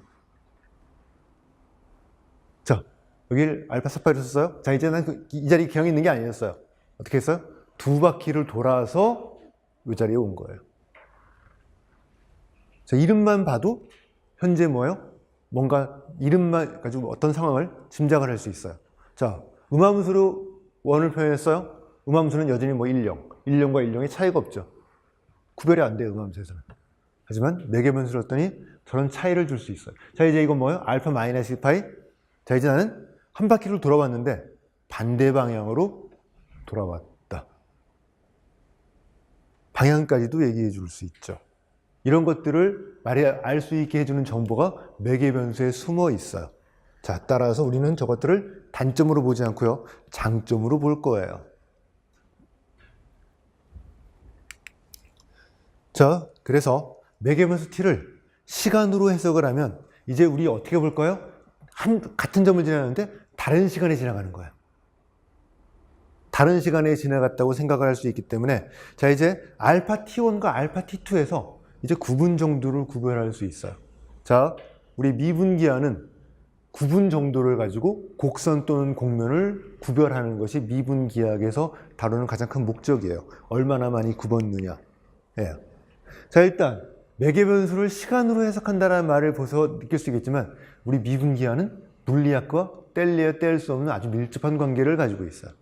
자, 여기를 알파 4파이로 썼어요. 자, 이제 난 이 자리 기억이 있는 게 아니었어요. 어떻게 했어요? 두 바퀴를 돌아서 이 자리에 온 거예요. 자, 이름만 봐도 현재 뭐예요? 뭔가 이름만 가지고 어떤 상황을 짐작을 할 수 있어요. 자, 음함수로 원을 표현했어요. 음함수는 여전히 뭐 1, 0. 1, 0과 1, 0의 차이가 없죠. 구별이 안 돼요, 음함수에서는. 하지만 매개변수를 했더니 저런 차이를 줄 수 있어요. 자, 이제 이건 뭐예요? 알파 마이너스 파이. 자, 이제 나는 한 바퀴를 돌아왔는데 반대 방향으로 돌아왔다. 방향까지도 얘기해 줄 수 있죠. 이런 것들을 알 수 있게 해주는 정보가 매개변수에 숨어 있어요. 자, 따라서 우리는 저것들을 단점으로 보지 않고요, 장점으로 볼 거예요. 자, 그래서 매개변수 t를 시간으로 해석을 하면 이제 우리 어떻게 볼까요? 같은 점을 지나가는데 다른 시간에 지나가는 거예요. 다른 시간에 지나갔다고 생각을 할 수 있기 때문에, 자, 이제 알파 t1과 알파 t2에서 이제 구분 정도를 구별할 수 있어요. 자, 우리 미분기하는 구분 정도를 가지고 곡선 또는 곡면을 구별하는 것이 미분기하에서 다루는 가장 큰 목적이에요. 얼마나 많이 굽었느냐. 예. 자, 일단 매개변수를 시간으로 해석한다는 말을 보서 느낄 수 있겠지만, 우리 미분기하는 물리학과 뗄래야 수 없는 아주 밀접한 관계를 가지고 있어요.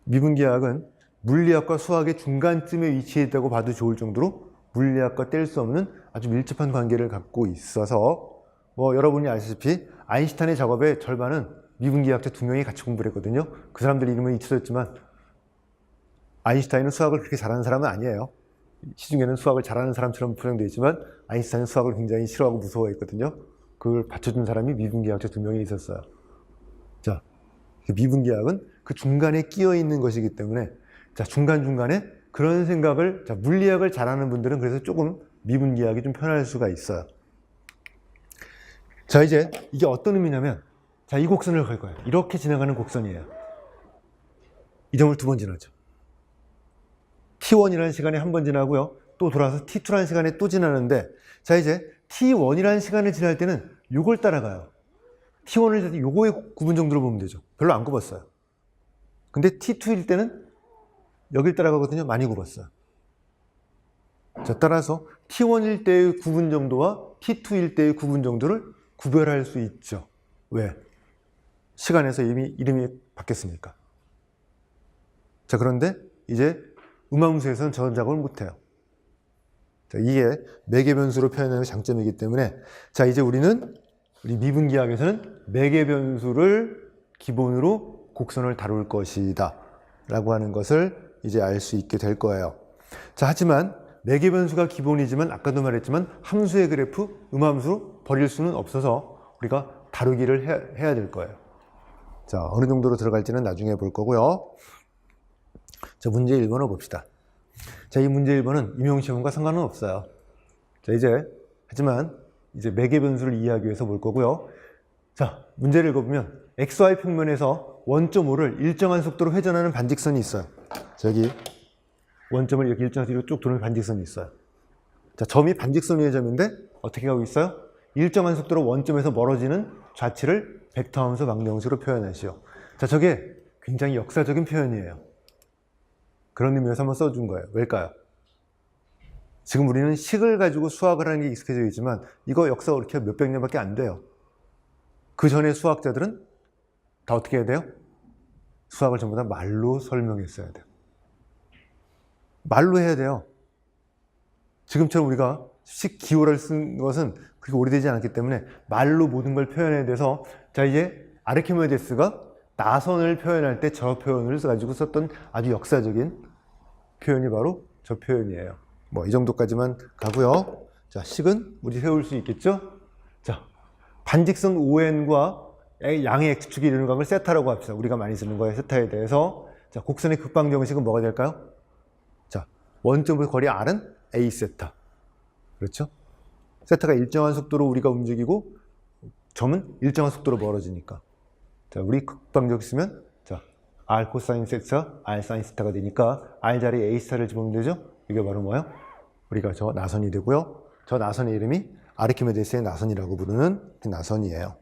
미분기하학은 물리학과 수학의 중간쯤에 위치해 있다고 봐도 좋을 정도로 물리학과 뗄 수 없는 아주 밀접한 관계를 갖고 있어서, 여러분이 아시다시피 아인슈타인의 작업의 절반은 미분기학자 2명이 같이 공부를 했거든요. 그 사람들 이름은 잊혀졌지만 아인슈타인은 수학을 그렇게 잘하는 사람은 아니에요. 시중에는 수학을 잘하는 사람처럼 표현되어 있지만 아인슈타인은 수학을 굉장히 싫어하고 무서워했거든요. 그걸 받쳐준 사람이 미분기학자 2명이 있었어요. 자, 미분기학은 그 중간에 끼어 있는 것이기 때문에, 자, 중간중간에 그런 생각을, 자, 물리학을 잘하는 분들은 그래서 조금 미분기학이 좀 편할 수가 있어요. 자, 이제 이게 어떤 의미냐면, 자, 이 곡선을 걸 거예요. 이렇게 지나가는 곡선이에요. 이 점을 2번 지나죠. t1이라는 시간에 한 번 지나고요, 또 돌아서 t2라는 시간에 또 지나는데, 자, 이제 t1이라는 시간을 지날 때는 요걸 따라가요. t1을 요거의 구분 정도로 보면 되죠. 별로 안 굽었어요. 근데 t2일 때는 여길 따라가거든요. 많이 굽었어요. 자, 따라서 t1일 때의 구분 정도와 t2일 때의 구분 정도를 구별할 수 있죠. 왜? 시간에서 이미 이름이 바뀌었으니까. 자, 그런데 이제 음함수에서는 저런 작업을 못해요. 자, 이게 매개변수로 표현하는 장점이기 때문에, 자, 이제 우리 미분기학에서는 매개변수를 기본으로 곡선을 다룰 것이다 라고 하는 것을 이제 알 수 있게 될 거예요. 자, 하지만 매개변수가 기본이지만 아까도 말했지만 함수의 그래프, 음함수로 버릴 수는 없어서 우리가 다루기를 해야 될 거예요. 자, 어느 정도로 들어갈지는 나중에 볼 거고요. 자, 문제 1번을 봅시다. 자, 이 문제 1번은 임용시험과 상관은 없어요. 자, 하지만 이제 매개변수를 이해하기 위해서 볼 거고요. 자, 문제를 읽어보면 XY 평면에서 원점5를 일정한 속도로 회전하는 반직선이 있어요. 자, 여기 원점을 이렇게 일정한 뒤로 쭉 도는 반직선이 있어요. 자, 점이 반직선 위의 점인데 어떻게 가고 있어요? 일정한 속도로 원점에서 멀어지는 좌치를 벡터함수 방정식으로 표현하시오. 자, 저게 굉장히 역사적인 표현이에요. 그런 의미에서 한번 써준 거예요. 왜일까요? 지금 우리는 식을 가지고 수학을 하는 게 익숙해져 있지만 이거 역사가 그렇게 몇백 년밖에 안 돼요. 그 전에 수학자들은 다 어떻게 해야 돼요? 수학을 전부 다 말로 설명했어야 돼요. 말로 해야 돼요. 지금처럼 우리가 식 기호를 쓴 것은 그렇게 오래되지 않았기 때문에 말로 모든 걸 표현해야 돼서, 자, 이제 아르키메데스가 나선을 표현할 때 저 표현을 가지고 썼던 아주 역사적인 표현이 바로 저 표현이에요. 이 정도까지만 가고요. 자, 식은 우리 세울 수 있겠죠? 자, 반직선 ON과 양의 X축이 이루는 각을 세타라고 합시다. 우리가 많이 쓰는 거예요, 세타에 대해서. 자, 곡선의 극방정식은 뭐가 될까요? 자, 원점의 거리 R은 A 세타. 그렇죠? 세타가 일정한 속도로 우리가 움직이고 점은 일정한 속도로 멀어지니까. 자, 우리 극방정식 쓰면, 자, R 코사인 세타, R 사인 세타가 되니까 R 자리에 A 세타를 집어넣으면 되죠? 이게 바로 뭐예요? 우리가 저 나선이 되고요. 저 나선의 이름이 아르키메데스의 나선이라고 부르는 그 나선이에요.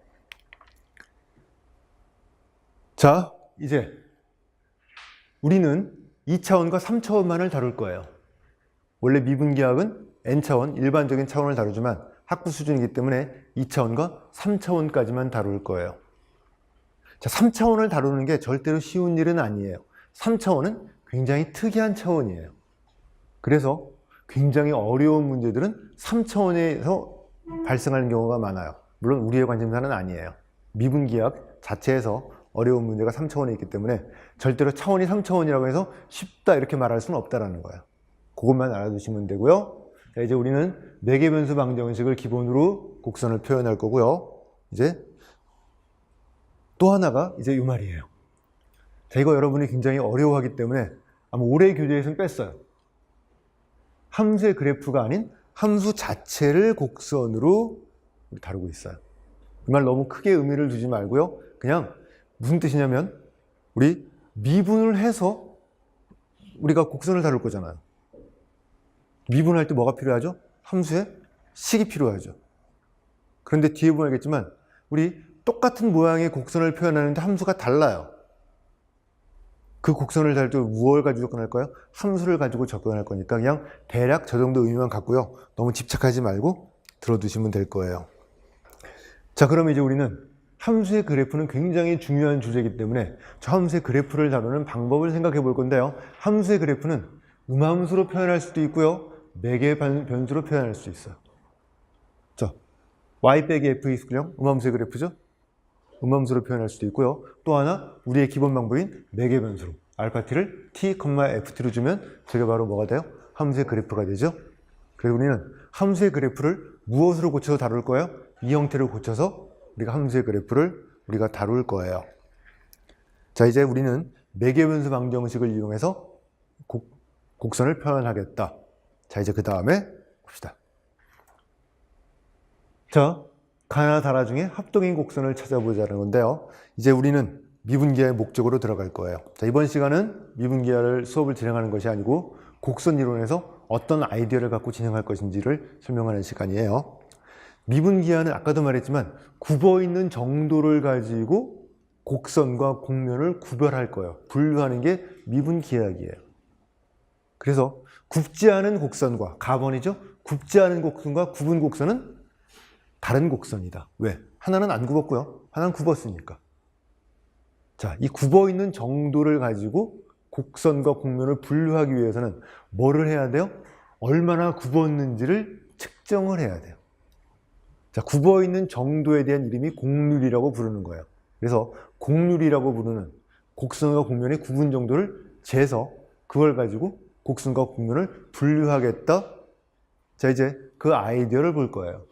자, 이제 우리는 2차원과 3차원만을 다룰 거예요. 원래 미분기학은 N차원, 일반적인 차원을 다루지만 학부 수준이기 때문에 2차원과 3차원까지만 다룰 거예요. 자, 3차원을 다루는 게 절대로 쉬운 일은 아니에요. 3차원은 굉장히 특이한 차원이에요. 그래서 굉장히 어려운 문제들은 3차원에서 발생하는 경우가 많아요. 물론 우리의 관심사는 아니에요. 미분기하 자체에서 어려운 문제가 3차원에 있기 때문에 절대로 차원이 3차원이라고 해서 쉽다 이렇게 말할 수는 없다라는 거예요. 그것만 알아두시면 되고요. 자, 이제 우리는 매개 변수 방정식을 기본으로 곡선을 표현할 거고요. 이제 또 하나가 이제 이 말이에요. 자, 이거 여러분이 굉장히 어려워하기 때문에 아마 올해 교재에서는 뺐어요. 함수의 그래프가 아닌 함수 자체를 곡선으로 다루고 있어요. 이 말 너무 크게 의미를 두지 말고요. 그냥 무슨 뜻이냐면 우리 미분을 해서 우리가 곡선을 다룰 거잖아요. 미분할 때 뭐가 필요하죠? 함수의 식이 필요하죠. 그런데 뒤에 보면 알겠지만 우리 똑같은 모양의 곡선을 표현하는데 함수가 달라요. 그 곡선을 다룰 때 무엇을 가지고 접근할까요? 함수를 가지고 접근할 거니까 그냥 대략 저 정도 의미만 갖고요. 너무 집착하지 말고 들어두시면 될 거예요. 자, 그럼 이제 우리는 함수의 그래프는 굉장히 중요한 주제이기 때문에 저 함수의 그래프를 다루는 방법을 생각해 볼 건데요. 함수의 그래프는 음함수로 표현할 수도 있고요. 매개 변수로 표현할 수 있어요. 자, y 빼기 fx령 음함수의 그래프죠. 음함수로 표현할 수도 있고요. 또 하나 우리의 기본 방법인 매개 변수로 알파 t를 t, ft로 주면 저게 바로 뭐가 돼요? 함수의 그래프가 되죠. 그래서 우리는 함수의 그래프를 무엇으로 고쳐서 다룰 거예요? 이 형태를 고쳐서 우리가 함수의 그래프를 우리가 다룰 거예요. 자, 이제 우리는 매개 변수 방정식을 이용해서 곡선을 표현하겠다. 자, 이제 그 다음에 봅시다. 자, 가나 다라 중에 합동인 곡선을 찾아보자는 건데요. 이제 우리는 미분기하의 목적으로 들어갈 거예요. 자, 이번 시간은 미분기하를 수업을 진행하는 것이 아니고 곡선 이론에서 어떤 아이디어를 갖고 진행할 것인지를 설명하는 시간이에요. 미분기하는 아까도 말했지만 굽어 있는 정도를 가지고 곡선과 곡면을 구별할 거예요. 분류하는 게 미분기하기예요. 그래서 굽지 않은 곡선과 가번이죠. 굽지 않은 곡선과 굽은 곡선은 다른 곡선이다. 왜? 하나는 안 굽었고요. 하나는 굽었으니까. 자, 이 굽어 있는 정도를 가지고 곡선과 곡면을 분류하기 위해서는 뭐를 해야 돼요? 얼마나 굽었는지를 측정을 해야 돼요. 자, 굽어 있는 정도에 대한 이름이 곡률이라고 부르는 거예요. 그래서 곡률이라고 부르는 곡선과 곡면의 굽은 정도를 재서 그걸 가지고 곡선과 곡면을 분류하겠다. 자, 이제 그 아이디어를 볼 거예요.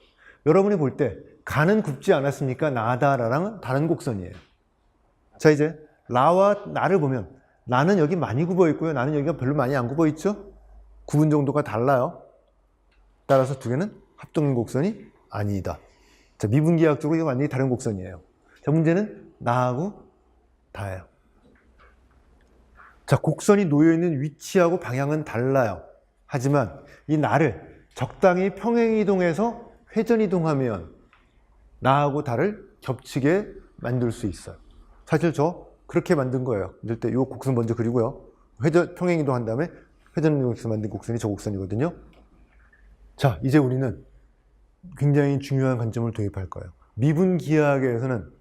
여러분이 볼 때 가는 굽지 않았으니까 나다, 라랑은 다른 곡선이에요. 자, 이제 라와 나를 보면 나는 여기 많이 굽어 있고요. 나는 여기가 별로 많이 안 굽어 있죠? 굽은 정도가 달라요. 따라서 두 개는 합동인 곡선이 아니다. 자, 미분기하학적으로 이거 완전히 다른 곡선이에요. 자, 문제는 나하고 다예요. 자, 곡선이 놓여있는 위치하고 방향은 달라요. 하지만 이 나를 적당히 평행이동해서 회전이동하면 나하고 다를 겹치게 만들 수 있어요. 사실 저 그렇게 만든 거예요. 이럴 때 이 곡선 먼저 그리고요. 평행이동 한 다음에 회전이동해서 만든 곡선이 저 곡선이거든요. 자, 이제 우리는 굉장히 중요한 관점을 도입할 거예요. 미분기하학에서는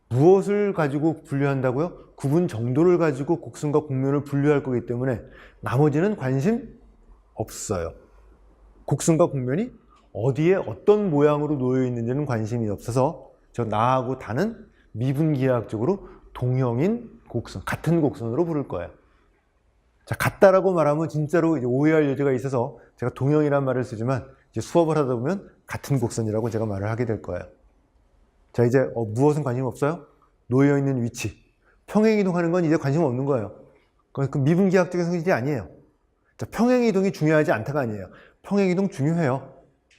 무엇을 가지고 분류한다고요? 구분 정도를 가지고 곡선과 곡면을 분류할 거기 때문에 나머지는 관심 없어요. 곡선과 곡면이 어디에 어떤 모양으로 놓여 있는지는 관심이 없어서 저 나하고 다는 미분기하학적으로 동형인 곡선, 같은 곡선으로 부를 거예요. 자, 같다라고 말하면 진짜로 이제 오해할 여지가 있어서 제가 동형이란 말을 쓰지만 이제 수업을 하다 보면 같은 곡선이라고 제가 말을 하게 될 거예요. 자, 이제 무엇은 관심 없어요? 놓여 있는 위치. 평행이동하는 건 이제 관심 없는 거예요. 그 미분기하학적인 성질이 아니에요. 자, 평행이동이 중요하지 않다가 아니에요. 평행이동 중요해요.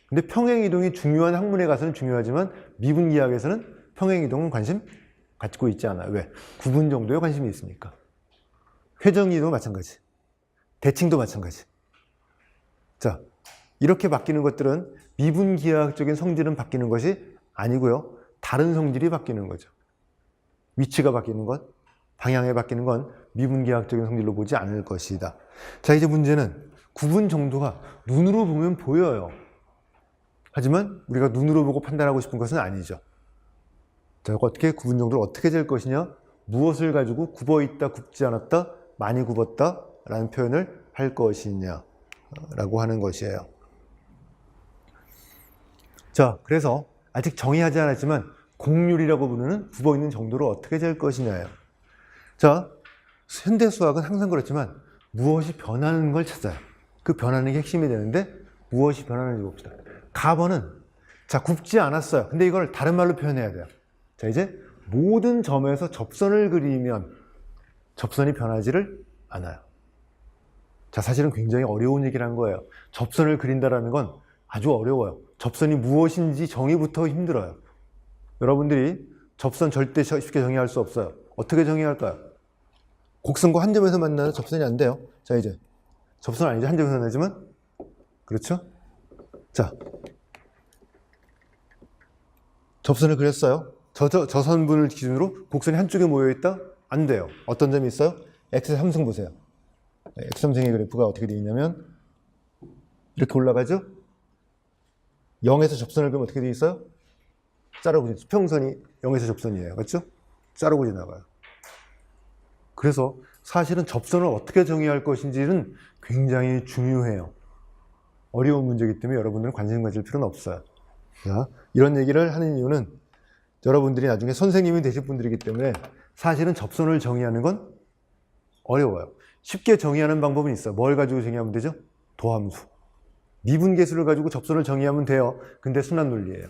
근데 평행이동이 중요한 학문에 가서는 중요하지만 미분기하학에서는 평행이동은 관심 갖고 있지 않아요. 왜? 구분 정도에 관심이 있으니까. 회전이도 마찬가지. 대칭도 마찬가지. 자, 이렇게 바뀌는 것들은 미분기하학적인 성질은 바뀌는 것이 아니고요. 다른 성질이 바뀌는 거죠. 위치가 바뀌는 것, 방향이 바뀌는 건 미분기하학적인 성질로 보지 않을 것이다. 자, 이제 문제는 구분 정도가 눈으로 보면 보여요. 하지만 우리가 눈으로 보고 판단하고 싶은 것은 아니죠. 자, 어떻게 구분 정도를 어떻게 잴 것이냐? 무엇을 가지고 굽어 있다, 굽지 않았다, 많이 굽었다 라는 표현을 할 것이냐. 라고 하는 것이에요. 자, 그래서 아직 정의하지 않았지만 곡률이라고 부르는 굽어있는 정도를 어떻게 잴 것이냐예요. 자, 현대 수학은 항상 그렇지만 무엇이 변하는 걸 찾아요. 그 변하는 게 핵심이 되는데 무엇이 변하는지 봅시다. 가번은 자, 굽지 않았어요. 근데 이걸 다른 말로 표현해야 돼요. 자, 이제 모든 점에서 접선을 그리면 접선이 변하지를 않아요. 자, 사실은 굉장히 어려운 얘기를 한 거예요. 접선을 그린다는 건 아주 어려워요. 접선이 무엇인지 정의부터 힘들어요. 여러분들이 접선 절대 쉽게 정의할 수 없어요. 어떻게 정의할까요? 곡선과 한 점에서 만나는 접선이 안 돼요. 자, 이제 접선 아니죠. 한 점에서 만나지만 그렇죠? 자, 접선을 그렸어요. 저 선분을 기준으로 곡선이 한쪽에 모여있다? 안 돼요. 어떤 점이 있어요? X3승 보세요. X3승의 그래프가 어떻게 되어 있냐면 이렇게 올라가죠? 0에서 접선을 그리면 어떻게 되어 있어요? 자르고 수평선이 0에서 접선이에요. 그렇죠? 자르고 지나가요. 그래서 사실은 접선을 어떻게 정의할 것인지는 굉장히 중요해요. 어려운 문제이기 때문에 여러분들은 관심 가질 필요는 없어요. 자, 이런 얘기를 하는 이유는 여러분들이 나중에 선생님이 되실 분들이기 때문에 사실은 접선을 정의하는 건 어려워요. 쉽게 정의하는 방법은 있어요. 뭘 가지고 정의하면 되죠? 도함수. 미분계수를 가지고 접선을 정의하면 돼요. 근데 순환 논리예요.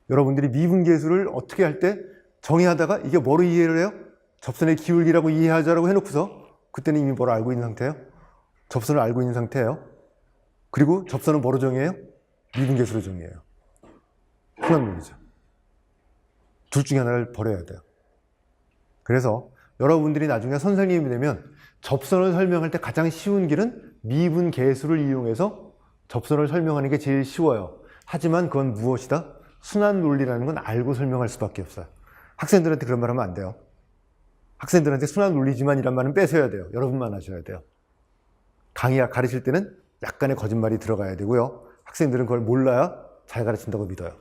여러분들이 미분계수를 어떻게 할 때 정의하다가 이게 뭐로 이해를 해요? 접선의 기울기라고 이해하자라고 해놓고서 그때는 이미 뭘 알고 있는 상태예요? 접선을 알고 있는 상태예요. 그리고 접선은 뭐로 정의해요? 미분계수로 정의해요. 순환 논리죠. 둘 중에 하나를 버려야 돼요. 그래서 여러분들이 나중에 선생님이 되면 접선을 설명할 때 가장 쉬운 길은 미분계수를 이용해서 접선을 설명하는 게 제일 쉬워요. 하지만 그건 무엇이다? 순환 논리라는 건 알고 설명할 수밖에 없어요. 학생들한테 그런 말 하면 안 돼요. 학생들한테 순환 논리지만이란 말은 빼셔야 돼요. 여러분만 하셔야 돼요. 가르칠 때는 약간의 거짓말이 들어가야 되고요. 학생들은 그걸 몰라야 잘 가르친다고 믿어요.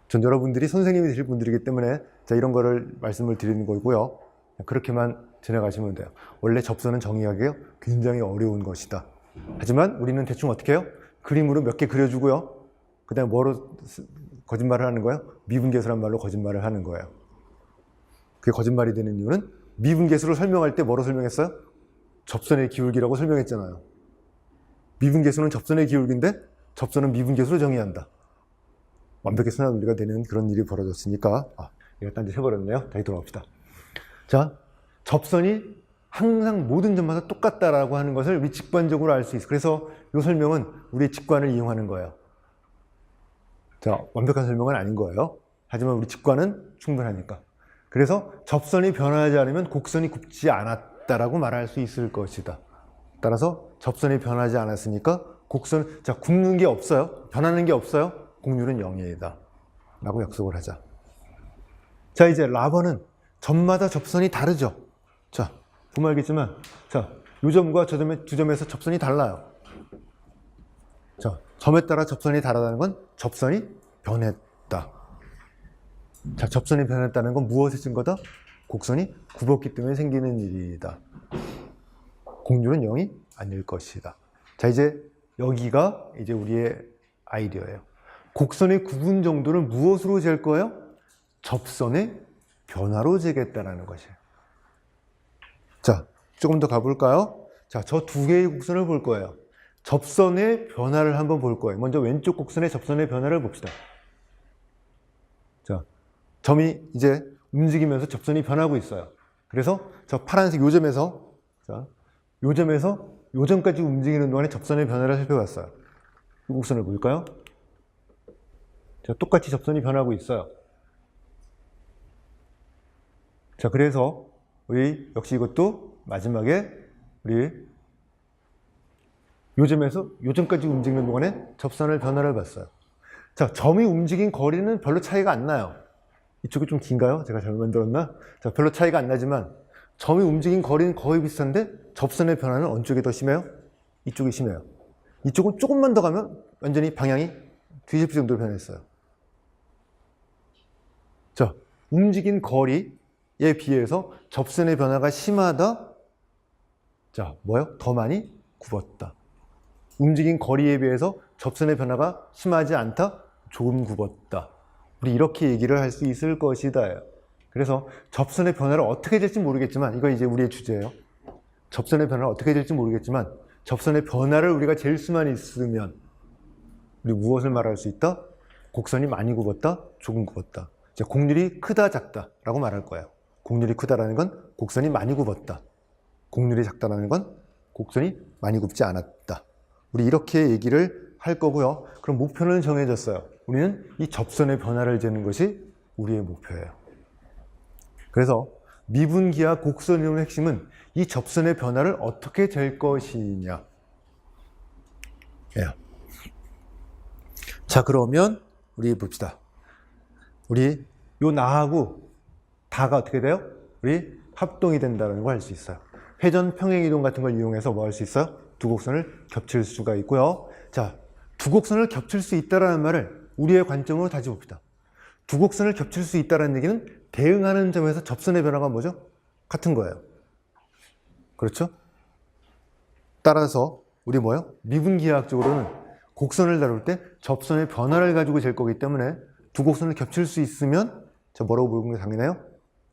전 여러분들이 선생님이 되실 분들이기 때문에 자, 이런 거를 말씀을 드리는 거고요. 그렇게만 지나가시면 돼요. 원래 접선은 정의하기가 굉장히 어려운 것이다. 하지만 우리는 대충 어떻게 해요? 그림으로 몇 개 그려주고요. 그 다음에 뭐로 거짓말을 하는 거예요? 미분계수란 말로 거짓말을 하는 거예요. 그게 거짓말이 되는 이유는 미분계수를 설명할 때 뭐로 설명했어요? 접선의 기울기라고 설명했잖아요. 미분계수는 접선의 기울기인데 접선은 미분계수로 정의한다. 완벽히 순환 논리가 되는 그런 일이 벌어졌으니까 이거 딴짓 해버렸네요. 다시 돌아옵시다. 자, 접선이 항상 모든 점마다 똑같다라고 하는 것을 우리 직관적으로 알 수 있어요. 그래서 이 설명은 우리의 직관을 이용하는 거예요. 자, 완벽한 설명은 아닌 거예요. 하지만 우리 직관은 충분하니까. 그래서 접선이 변하지 않으면 곡선이 굽지 않았다라고 말할 수 있을 것이다. 따라서 접선이 변하지 않았으니까 곡선, 자, 굽는 게 없어요. 변하는 게 없어요. 곡률은 0이다. 라고 약속을 하자. 자, 이제 라번은 점마다 접선이 다르죠. 자, 보면 알겠지만, 자, 이 점과 저 점의 두 점에서 접선이 달라요. 자, 점에 따라 접선이 다르다는 건 접선이 변했다. 자, 접선이 변했다는 건 무엇의 증거다? 곡선이 굽었기 때문에 생기는 일이다. 곡률은 0이 아닐 것이다. 자, 이제 여기가 이제 우리의 아이디어예요. 곡선의 굽은 정도를 무엇으로 잴 거예요? 접선의 변화로 재겠다라는 것이에요. 자, 조금 더 가볼까요? 자, 저 두 개의 곡선을 볼 거예요. 접선의 변화를 한번 볼 거예요. 먼저 왼쪽 곡선의 접선의 변화를 봅시다. 자, 점이 이제 움직이면서 접선이 변하고 있어요. 그래서 저 파란색 요점에서, 자, 요점에서 요점까지 움직이는 동안에 접선의 변화를 살펴봤어요. 이 곡선을 볼까요? 자, 똑같이 접선이 변하고 있어요. 자, 그래서 우리 역시 이것도 마지막에 우리 요점에서 요점까지 움직이는 동안에 접선의 변화를 봤어요. 자, 점이 움직인 거리는 별로 차이가 안 나요. 이쪽이 좀 긴가요? 제가 잘못 만들었나? 자, 별로 차이가 안 나지만 점이 움직인 거리는 거의 비슷한데 접선의 변화는 어느 쪽이 더 심해요? 이쪽이 심해요. 이쪽은 조금만 더 가면 완전히 방향이 뒤집힐 정도로 변했어요. 자, 움직인 거리에 비해서 접선의 변화가 심하다. 자, 뭐요? 더 많이 굽었다. 움직인 거리에 비해서 접선의 변화가 심하지 않다. 조금 굽었다. 우리 이렇게 얘기를 할 수 있을 것이다. 그래서 접선의 변화를 어떻게 될지 모르겠지만, 이거 이제 우리의 주제예요. 접선의 변화를 어떻게 될지 모르겠지만, 접선의 변화를 우리가 잴 수만 있으면 우리 무엇을 말할 수 있다? 곡선이 많이 굽었다, 조금 굽었다. 이제 곡률이 크다, 작다 라고 말할 거예요. 곡률이 크다라는 건 곡선이 많이 굽었다. 곡률이 작다라는 건 곡선이 많이 굽지 않았다. 우리 이렇게 얘기를 할 거고요. 그럼 목표는 정해졌어요. 우리는 이 접선의 변화를 재는 것이 우리의 목표예요. 그래서 미분기와 곡선 이론의 핵심은 이 접선의 변화를 어떻게 잴 것이냐. 자, 그러면 우리 봅시다. 우리 요 나하고 다가 어떻게 돼요? 우리 합동이 된다는 걸 알 수 있어요. 회전 평행이동 같은 걸 이용해서 뭐 할 수 있어요? 두 곡선을 겹칠 수가 있고요. 자, 두 곡선을 겹칠 수 있다는 말을 우리의 관점으로 다시 봅시다. 두 곡선을 겹칠 수 있다는 얘기는 대응하는 점에서 접선의 변화가 뭐죠? 같은 거예요. 그렇죠? 따라서 우리 뭐예요? 미분기하학적으로는 곡선을 다룰 때 접선의 변화를 가지고 잴 거기 때문에 두 곡선을 겹칠 수 있으면 저 뭐라고 부르는 게 당연해요?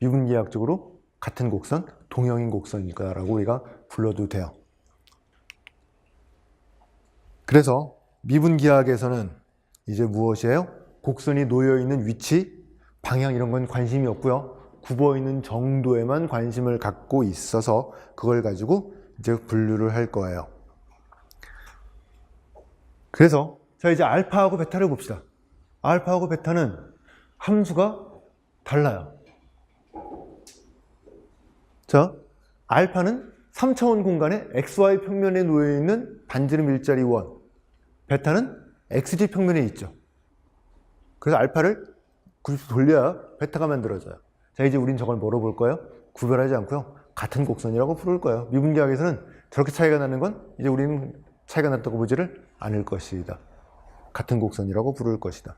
미분기하학적으로 같은 곡선, 동형인 곡선이니까라고 우리가 불러도 돼요. 그래서 미분기하학에서는 이제 무엇이에요? 곡선이 놓여있는 위치, 방향 이런 건 관심이 없고요. 굽어있는 정도에만 관심을 갖고 있어서 그걸 가지고 이제 분류를 할 거예요. 그래서 자, 이제 알파하고 베타를 봅시다. 알파하고 베타는 함수가 달라요. 자, 알파는 3차원 공간에 XY 평면에 놓여있는 반지름 일자리 원, 베타는 XG 평면에 있죠. 그래서 알파를 90도 돌려야 베타가 만들어져요. 자, 이제 우린 저걸 뭐로 볼 거예요? 구별하지 않고요. 같은 곡선이라고 부를 거예요. 미분기하학에서는 저렇게 차이가 나는 건 이제 우리는 차이가 났다고 보지를 않을 것이다. 같은 곡선이라고 부를 것이다.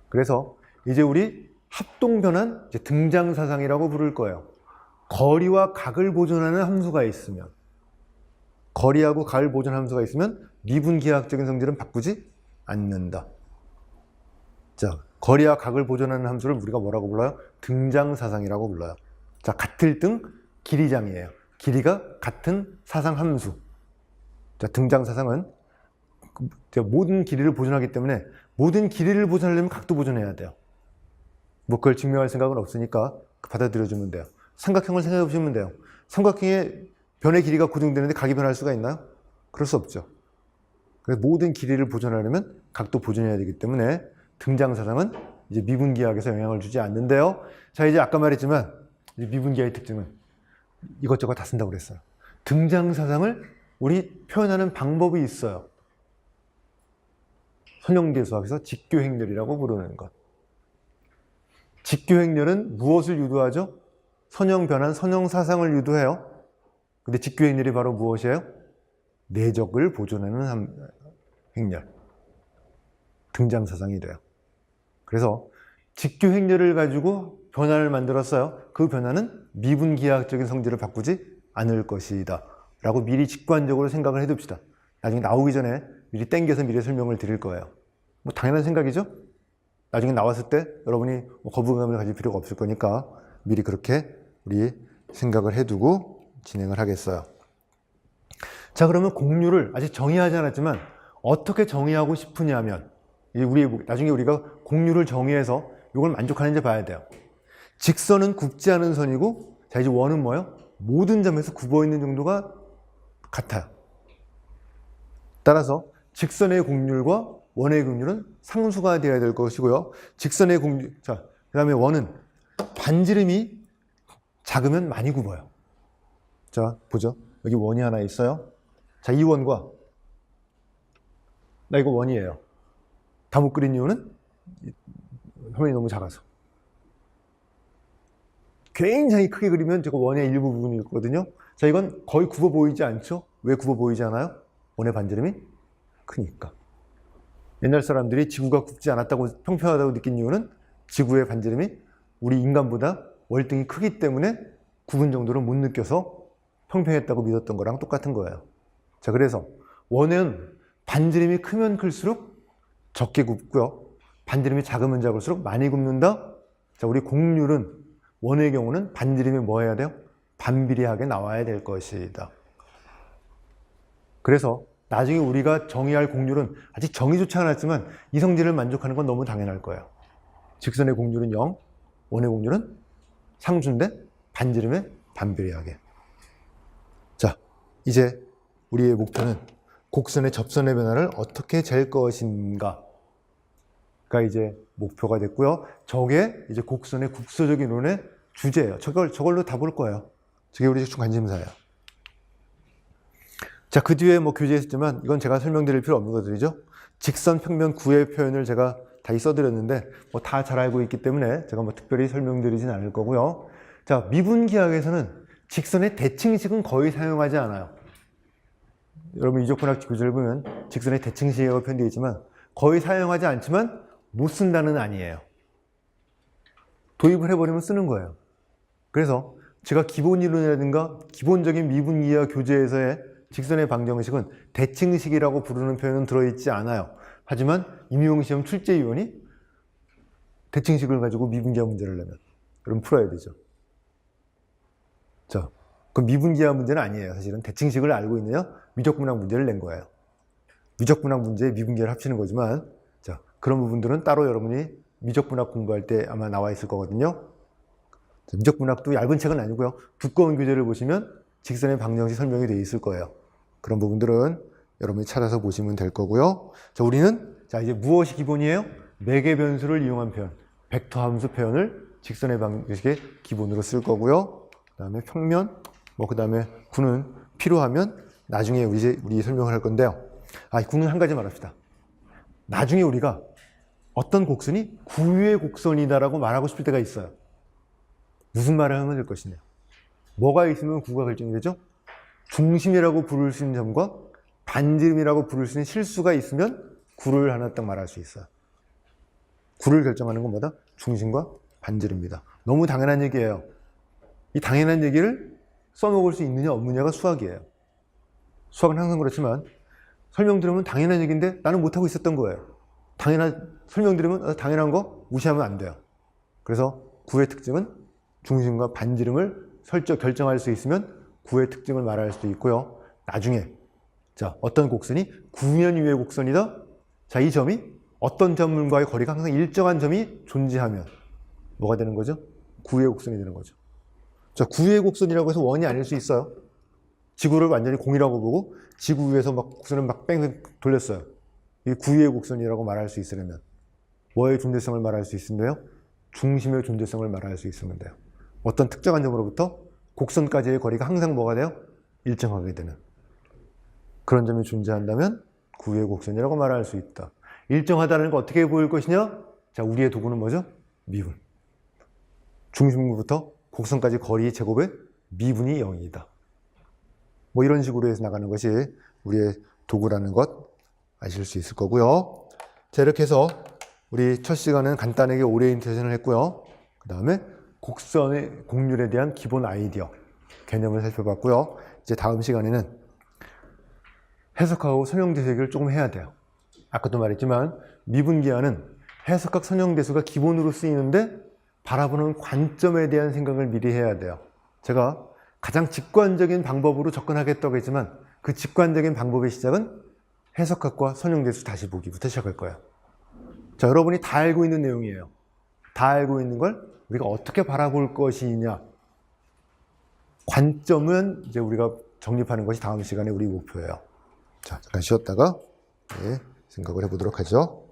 그래서 이제 우리 합동변환 등장사상이라고 부를 거예요. 거리와 각을 보존하는 함수가 있으면, 거리하고 각을 보존하는 함수가 있으면 미분기하학적인 성질은 바꾸지 않는다. 자, 거리와 각을 보존하는 함수를 우리가 뭐라고 불러요? 등장사상이라고 불러요. 자, 같을 등 길이장이에요. 길이가 같은 사상 함수. 자, 등장사상은 모든 길이를 보존하기 때문에 모든 길이를 보존하려면 각도 보존해야 돼요. 뭐 그걸 증명할 생각은 없으니까 받아들여주면 돼요. 삼각형을 생각해 보시면 돼요. 삼각형의 변의 길이가 고정되는데 각이 변할 수가 있나요? 그럴 수 없죠. 그래서 모든 길이를 보존하려면 각도 보존해야 되기 때문에 등장사상은 이제 미분기하학에서 영향을 주지 않는데요. 자, 이제 아까 말했지만 이제 미분기하의 특징은 이것저것 다 쓴다고 그랬어요. 등장사상을 우리 표현하는 방법이 있어요. 선형대수학에서 직교행렬이라고 부르는 것. 직교행렬은 무엇을 유도하죠? 선형변환, 선형사상을 유도해요. 근데 직교행렬이 바로 무엇이에요? 내적을 보존하는 행렬. 등장사상이 돼요. 그래서 직교행렬을 가지고 변화를 만들었어요. 그 변화는 미분기하학적인 성질을 바꾸지 않을 것이다 라고 미리 직관적으로 생각을 해둡시다. 나중에 나오기 전에 미리 땡겨서 미리 설명을 드릴 거예요. 뭐 당연한 생각이죠? 나중에 나왔을 때 여러분이 거부감을 가질 필요가 없을 거니까 미리 그렇게 우리 생각을 해두고 진행을 하겠어요. 자, 그러면 곡률을 아직 정의하지 않았지만 어떻게 정의하고 싶으냐면 나중에 우리가 곡률을 정의해서 이걸 만족하는지 봐야 돼요. 직선은 굽지 않은 선이고, 자, 이제 원은 뭐예요? 모든 점에서 굽어 있는 정도가 같아요. 따라서 직선의 곡률과 원의 곡률은 상수가 되어야 될 것이고요. 직선의 곡률, 자, 그 다음에 원은 반지름이 작으면 많이 굽어요. 자, 보죠. 여기 원이 하나 있어요. 자, 이 원과, 나 이거 원이에요. 다 못 그린 이유는 화면이 너무 작아서. 굉장히 크게 그리면 제가 원의 일부 부분이 있거든요. 자, 이건 거의 굽어 보이지 않죠? 왜 굽어 보이지 않아요? 원의 반지름이 크니까. 옛날 사람들이 지구가 굽지 않았다고 평평하다고 느낀 이유는 지구의 반지름이 우리 인간보다 월등히 크기 때문에 굽은 정도를 못 느껴서 평평했다고 믿었던 거랑 똑같은 거예요. 자, 그래서 원은 반지름이 크면 클수록 적게 굽고요. 반지름이 작으면 작을수록 많이 굽는다. 자, 우리 곡률은 원의 경우는 반지름이 뭐 해야 돼요? 반비례하게 나와야 될 것이다. 그래서 나중에 우리가 정의할 곡률은 아직 정의조차 않았지만 이 성질을 만족하는 건 너무 당연할 거예요. 직선의 곡률은 0, 원의 곡률은 상수인데 반지름에 반비례하게. 자, 이제 우리의 목표는 곡선의 접선의 변화를 어떻게 잴 것인가가 이제 목표가 됐고요. 저게 이제 곡선의 국소적 이론의 주제예요. 저걸로 다 볼 거예요. 저게 우리 중 관심사예요. 자, 그 뒤에 뭐 교재에 있지만 이건 제가 설명드릴 필요 없는 것들이죠. 직선, 평면, 구의 표현을 제가 다 써드렸는데 뭐 다 잘 알고 있기 때문에 제가 뭐 특별히 설명드리진 않을 거고요. 자, 미분기하에서는 직선의 대칭식은 거의 사용하지 않아요. 여러분 이족분학 교재를 보면 직선의 대칭식이라고 표현되어 있지만 거의 사용하지 않지만 못 쓴다는 아니에요. 도입을 해버리면 쓰는 거예요. 그래서 제가 기본 이론이라든가 기본적인 미분기하 교재에서의 직선의 방정식은 대칭식이라고 부르는 표현은 들어있지 않아요. 하지만 임용시험 출제위원이 대칭식을 가지고 미분기하 문제를 내면 그럼 풀어야 되죠. 자, 그럼 미분기하 문제는 아니에요. 사실은 대칭식을 알고 있느냐 미적분학 문제를 낸 거예요. 미적분학 문제에 미분기를 합치는 거지만 자, 그런 부분들은 따로 여러분이 미적분학 공부할 때 아마 나와 있을 거거든요. 자, 미적분학도 얇은 책은 아니고요. 두꺼운 교재를 보시면 직선의 방정식 설명이 되어 있을 거예요. 그런 부분들은 여러분이 찾아서 보시면 될 거고요. 자, 우리는 자 이제 무엇이 기본이에요? 매개 변수를 이용한 표현, 벡터 함수 표현을 직선의 방정식의 기본으로 쓸 거고요. 그다음에 평면, 뭐 그다음에 구는 필요하면 나중에 우리 설명을 할 건데요. 아, 구는 한 가지 말합시다. 나중에 우리가 어떤 곡선이 구의 곡선이다라고 말하고 싶을 때가 있어요. 무슨 말을 하면 될 것이냐? 뭐가 있으면 구가 결정이 되죠? 중심이라고 부를 수 있는 점과 반지름이라고 부를 수 있는 실수가 있으면 구를 하나 딱 말할 수 있어요. 구를 결정하는 건 뭐다? 중심과 반지름입니다. 너무 당연한 얘기예요. 이 당연한 얘기를 써먹을 수 있느냐 없느냐가 수학이에요. 수학은 항상 그렇지만 설명 들으면 당연한 얘기인데 나는 못하고 있었던 거예요. 설명 들으면 당연한 거 무시하면 안 돼요. 그래서 구의 특징은 중심과 반지름을 결정할 수 있으면 구의 특징을 말할 수도 있고요. 나중에 자, 어떤 곡선이 구면 위의 곡선이다. 자, 이 점이 어떤 점과의 거리가 항상 일정한 점이 존재하면 뭐가 되는 거죠? 구의 곡선이 되는 거죠. 자, 구의 곡선이라고 해서 원이 아닐 수 있어요. 지구를 완전히 공이라고 보고 지구 위에서 막 곡선을 막 뺑 돌렸어요. 이게 구의 곡선이라고 말할 수 있으려면 뭐의 존재성을 말할 수 있으면요? 중심의 존재성을 말할 수 있으면 돼요. 어떤 특정한 점으로부터 곡선까지의 거리가 항상 뭐가 돼요? 일정하게 되는 그런 점이 존재한다면 구의 곡선이라고 말할 수 있다. 일정하다는 거 어떻게 보일 것이냐? 자, 우리의 도구는 뭐죠? 미분. 중심부터 곡선까지 거리 제곱의 미분이 0이다. 뭐 이런 식으로 해서 나가는 것이 우리의 도구라는 것 아실 수 있을 거고요. 자, 이렇게 해서 우리 첫 시간은 간단하게 오리엔테이션을 했고요. 그 다음에 곡선의 곡률에 대한 기본 아이디어, 개념을 살펴봤고요. 이제 다음 시간에는 해석하고 선형대수를 조금 해야 돼요. 아까도 말했지만 미분기하는 해석학 선형대수가 기본으로 쓰이는데 바라보는 관점에 대한 생각을 미리 해야 돼요. 제가 가장 직관적인 방법으로 접근하겠다고 했지만 그 직관적인 방법의 시작은 해석학과 선형대수 다시 보기부터 시작할 거예요. 자, 여러분이 다 알고 있는 내용이에요. 다 알고 있는 걸 우리가 어떻게 바라볼 것이냐. 관점은 이제 우리가 정립하는 것이 다음 시간에 우리 목표예요. 자, 잠깐 쉬었다가 생각을 해보도록 하죠.